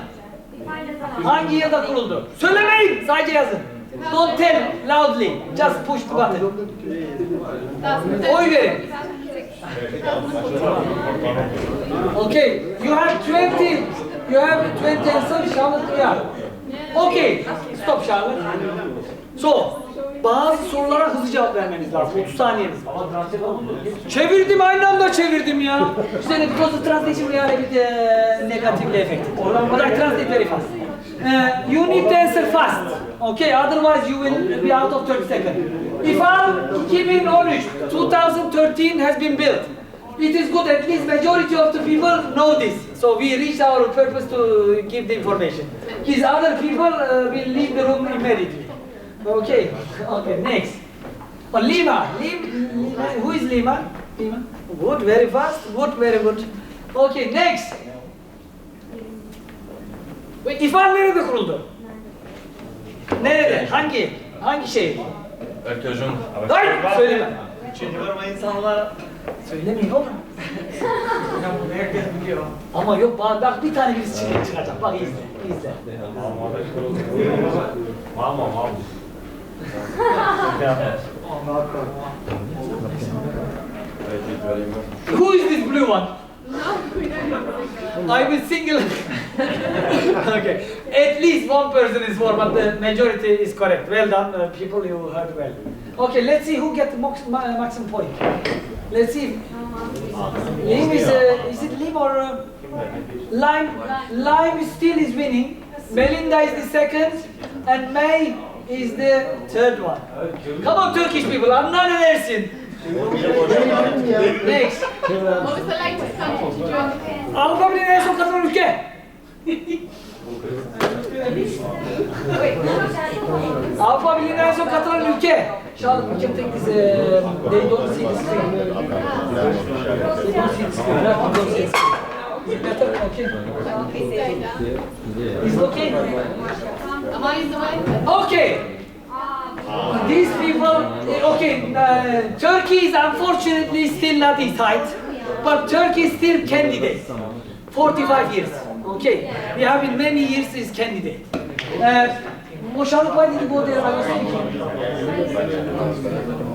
Speaker 1: Hangi yılda kuruldu? Söylemeyin. Sadece yazın. Don't tell loudly. Just push the button. Oy verin. Okay. You have 20. You have 20 answers. Charlotte, yeah. Okay. Stop Charlotte. So, bazı sorulara hızlı cevap vermeniz lazım. 30 saniyeniz var. Çevirdim, aynı anda çevirdim ya. Because the translation really a bit negatively affected. But I translate very fast. You need to answer fast. Okay, otherwise you will be out of 30 seconds. İFAL 2013, 2013 has been built. It is good, at least majority of the people know this. So we reached our purpose to give the information. These other people will leave the room immediately. Okay, okay, next. Oh, Lima. Who is Lima? Lima. Good, very fast. Good, very good. Okay, next. İFAL nerede kuruldu? Nerede? Hangi şehir?
Speaker 4: Erköcüm.
Speaker 1: Hayır, söyleme. İnsanlar söylemeyin oğlum. Herkes biliyor. Ama yok, bak bir tane birisi çıkacak. Bak izle.
Speaker 10: Mama.
Speaker 1: Who is this blue one? I will single. Okay. At least one person is for, but the majority is correct. Well done, people. You heard well. Okay, let's see who gets the maximum point. Let's see. Lim is it Lim or Lime? Lime still is winning. Melinda is the second, and May is the third one. Come on, Turkish people, anla ne dersin? Next.
Speaker 15: What was the latest country to join?
Speaker 1: Avrupa Birliği'ne en son katılan ülke. Avrupa Birliği'ne en son katılan ülke. Charlotte, we can take this. They don't see the screen. They don't see the screen. They don't see the screen. Is it better? Okay. Is it okay?
Speaker 15: Am I in the way?
Speaker 1: Okay. These people, okay, Turkey is unfortunately still not inside, but Turkey is still candidate. 45 years. Okay, we have been many years as candidate. Charlotte, why did you go there? I was thinking.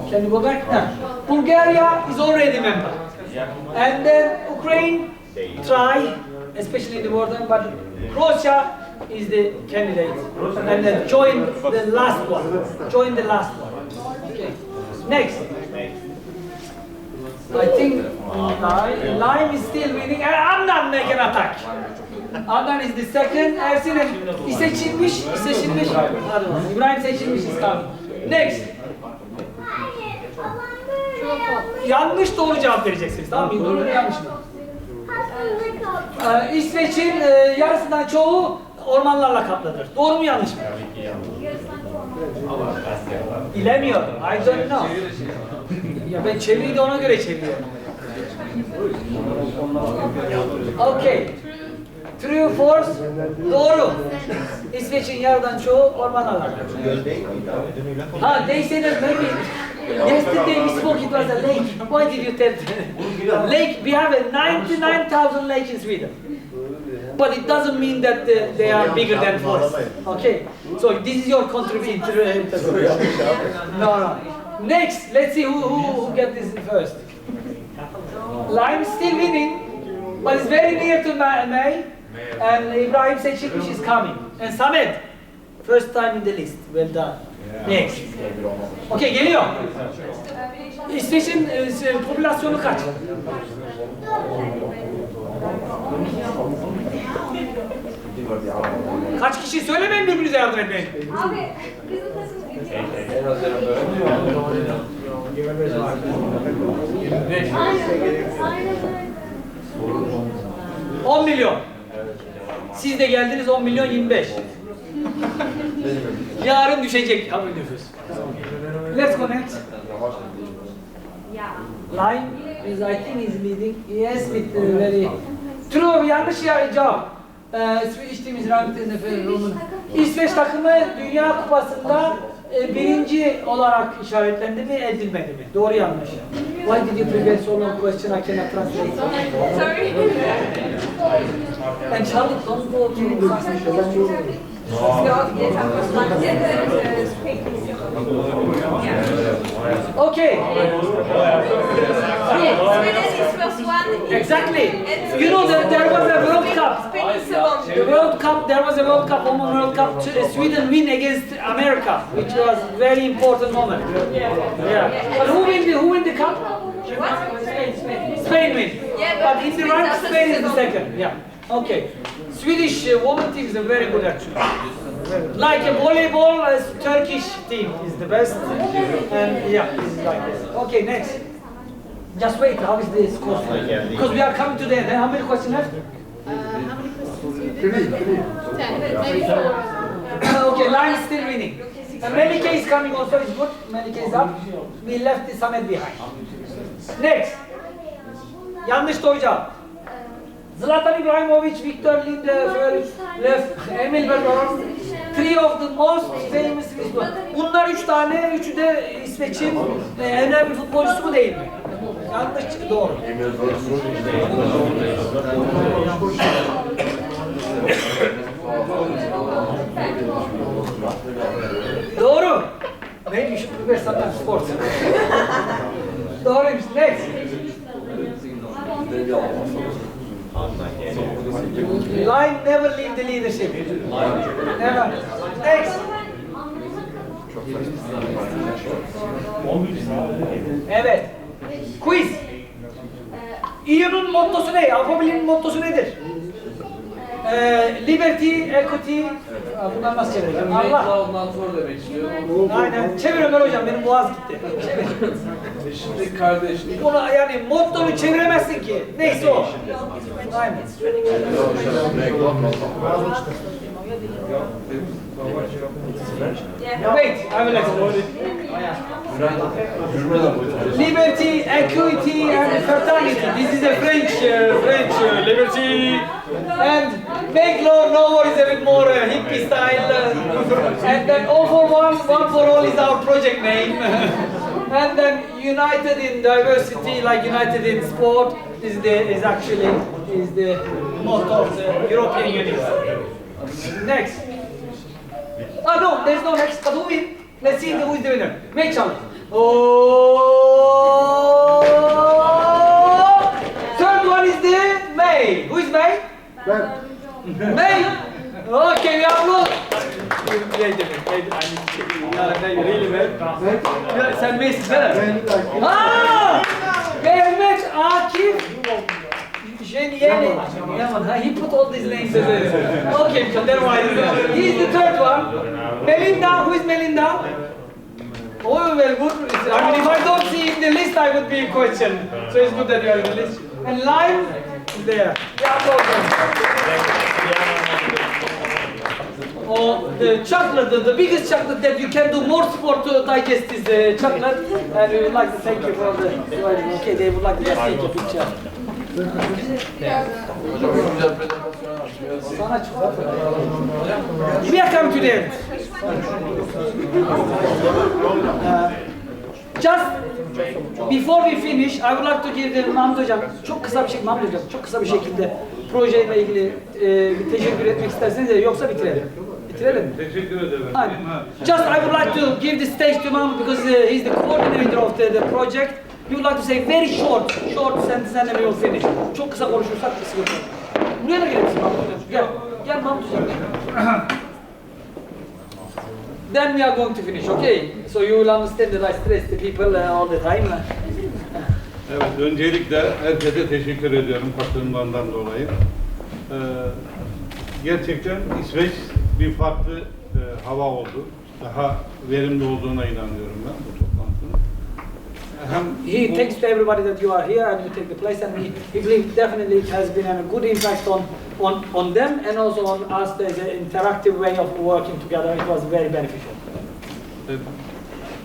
Speaker 1: Can you go back? No. Bulgaria is already member, and then Ukraine try, especially in the border, but Croatia is the candidate, and then join the last one. Join the last one. Okay. Next. I think Lime is still winning, and Adnan make an attack. Adnan is the second. Ersin seçilmiş. İbrahim seçilmiş is coming. Next. Yanlış doğru cevap vereceksiniz. Tamam mı? Doğru yanlış mı? İsveç'in yarısından çoğu ormanlarla kaplıdır. Doğru mu yanlış mı? Bilemiyorum. I don't know. Ya ben çeviriyi de ona göre çeviriyorum. Okay. True, false. Doğru. İsveç'in yarıdan çoğu ormanlarla. They say that maybe yesterday we spoke it was a lake. Why did you tell lake? We have a 99,000 lakes in Sweden. But it doesn't mean that they are bigger than forest. Okay, so this is your contribution. No. Next, let's see who gets this first. Lime still winning, but it's very near to May. And Ibrahim seçilmiş is coming. And Samet, first time in the list. Well done. Next. Okay, geliyor. İsveç'in popülasyonu kaç? Kaç kişi şey söylemeyin, birbirinize yardım etmeyin.
Speaker 5: Abi, bizim tasımız gidiyor.
Speaker 1: 10 milyon. Siz de geldiniz 10 milyon 25. Yarın düşecek. Kabul ediyoruz. Let's go next. Line is I think is leading. Yes, with very true. Yanlış cevap. Swedish team is ranked in the Roman. İsveç takımı Dünya Kupası'nda birinci olarak işaretlendi mi, edilmedi mi? Doğru yanlış. Why did you prepare so long question? I cannot translate.
Speaker 5: Sorry.
Speaker 1: And Charlie, don't go to Okay. Exactly. You know that there was a World Cup. The World Cup. There was a World Cup. World Cup. Sweden win against America, which was very important moment. Yeah. But who win the cup? Spain win. But in the rank, Spain is the second. Yeah. Okay. Swedish women team is very good actually. Like a volleyball, Turkish team is the best. And yeah, it's like this. Okay, next. Just wait, how is the score? Because we are coming to the end. How many questions left?
Speaker 15: How many questions do you do? 10, maybe 4.
Speaker 1: Okay, line is still winning. Melike is coming also, is good. Melike is up. We left the Samet behind. Next. Yanlış doğru cevap. Zlatan Ibrahimovic, Victor Lindelof, Emil Bergeron, three of the most famous Swiss. Bunlar üçü de İsveç'in en önemli futbolcusu mu değil mi? Yanlış çıktı, doğru. Doğru. Maybe you should prepare sometimes sports. Doğruymuş. Next. Line never leave the leadership. Never. Next. Evet. Quiz. İdeon'un mottosu ne? Alfabinin mottosu nedir? Liberty, equity. Bunlar nasıl çevireceğim? Allah.
Speaker 12: Demek istiyor.
Speaker 1: Aynen. Çevir Ömer hocam, benim boğaz gitti. Çevir.
Speaker 12: Eşitlik, kardeşlik.
Speaker 1: Ona yani mottonu çeviremezsin ki. Neyse o. Aynen. Wait, I will explain. Liberty, equity, and fraternity. This is a French liberty. And make law, no worries, a bit more hippie style. And then all for one for all is our project name. And then united in diversity, like united in sport, is the motto of the European Union. Next. Oh no, there's no next. But who win? Let's see who is the winner. Make challenge. Oh! Third one is the May. Who is May? May. Okay, we are not. Really, man. Sen May'sin değil mi? Haa! Mehmet Akif. He put all these names as well. Okay, so then why? He is the third one. Melinda, who is Melinda? Oh, well, good. I mean, if I don't see in the list, I would be a question. So it's good that you are in the list. And Lime is there. Yeah, oh, the chocolate, the biggest chocolate that you can do more sport to digest is the chocolate. And we would like to thank you for the. Okay, they would like to just take a picture. We are coming to the end. Just before we finish, I would like to give the Mahmut Hocam çok kısa bir şekilde projeyle ilgili bir teşekkür etmek isterseniz de yoksa bitirelim. Bitirelim.
Speaker 4: Teşekkür ederim.
Speaker 1: Just I would like to give the stage to Mahmut because he's the coordinator of the project. You would like to say very short sentence and then we will finish. Çok kısa konuşursak sıkıntı. Buraya da gelebilirsin Mahmut Hocam. Gel Mahmut Hocam. Then we are going to finish, okay? So you will understand that I stress the people all the time.
Speaker 4: Evet, öncelikle herkese teşekkür ediyorum katılımlarından dolayı. Gerçekten İsveç
Speaker 16: bir farklı hava oldu. Daha verimli olduğuna inanıyorum ben bu toplantının.
Speaker 1: He thanks to everybody that you are here and you take the place, and he believes definitely it has been a good impact on them and also on us. There's an interactive way of working together. It was very beneficial.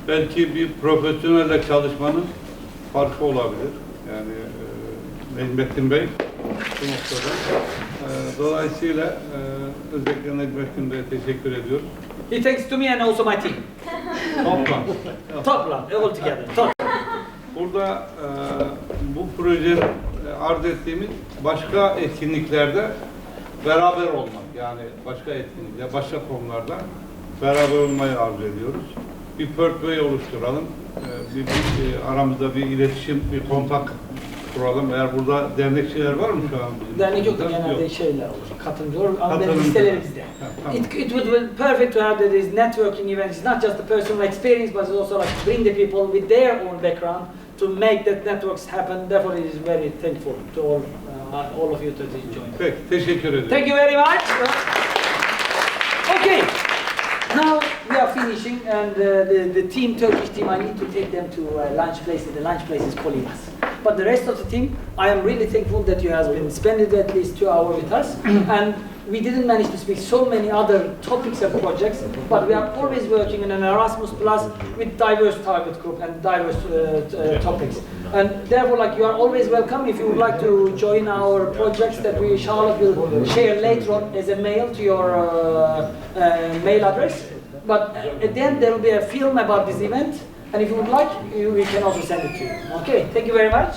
Speaker 16: Belki bir profesyonelle çalışmanın farkı olabilir. Yani Necmettin Bey bu noktada. Dolayısıyla özellikle Necmettin Bey'e teşekkür ediyoruz.
Speaker 1: He thanks to me and also my team.
Speaker 16: Toplam.
Speaker 1: Toplam, all together. Toplam.
Speaker 16: Burada bu projeyi arz ettiğimiz başka etkinliklerde beraber olmak, yani başka etkinlikler, başka konularda beraber olmayı arzu ediyoruz. Bir portföy oluşturalım, aramızda bir iletişim, bir kontak kuralım. Eğer burada dernekçiler var mı şu an?
Speaker 1: Dernek yok, genelde şeyler olur, katılımcılar, ama listeleri bizde. It would be perfect to have these networking events. It's not just the personal experience, but it's also like bring the people with their own background to make that networks happen. Therefore, it is very thankful to all of you to join.
Speaker 16: Peki, teşekkür ederim.
Speaker 1: Thank you very much. Okay, now we are finishing, and the team, Turkish team, I need to take them to lunch place. The lunch place is calling us. But the rest of the team, I am really thankful that you have been spending at least 2 hours with us, and we didn't manage to speak so many other topics and projects, but we are always working in an Erasmus Plus with diverse target group and diverse topics. And therefore, like, you are always welcome if you would like to join our projects that we Charlotte will share later on as a mail to your mail address. But at the end, there will be a film about this event, and if you would like, we can also send it to you. Okay, thank you very much.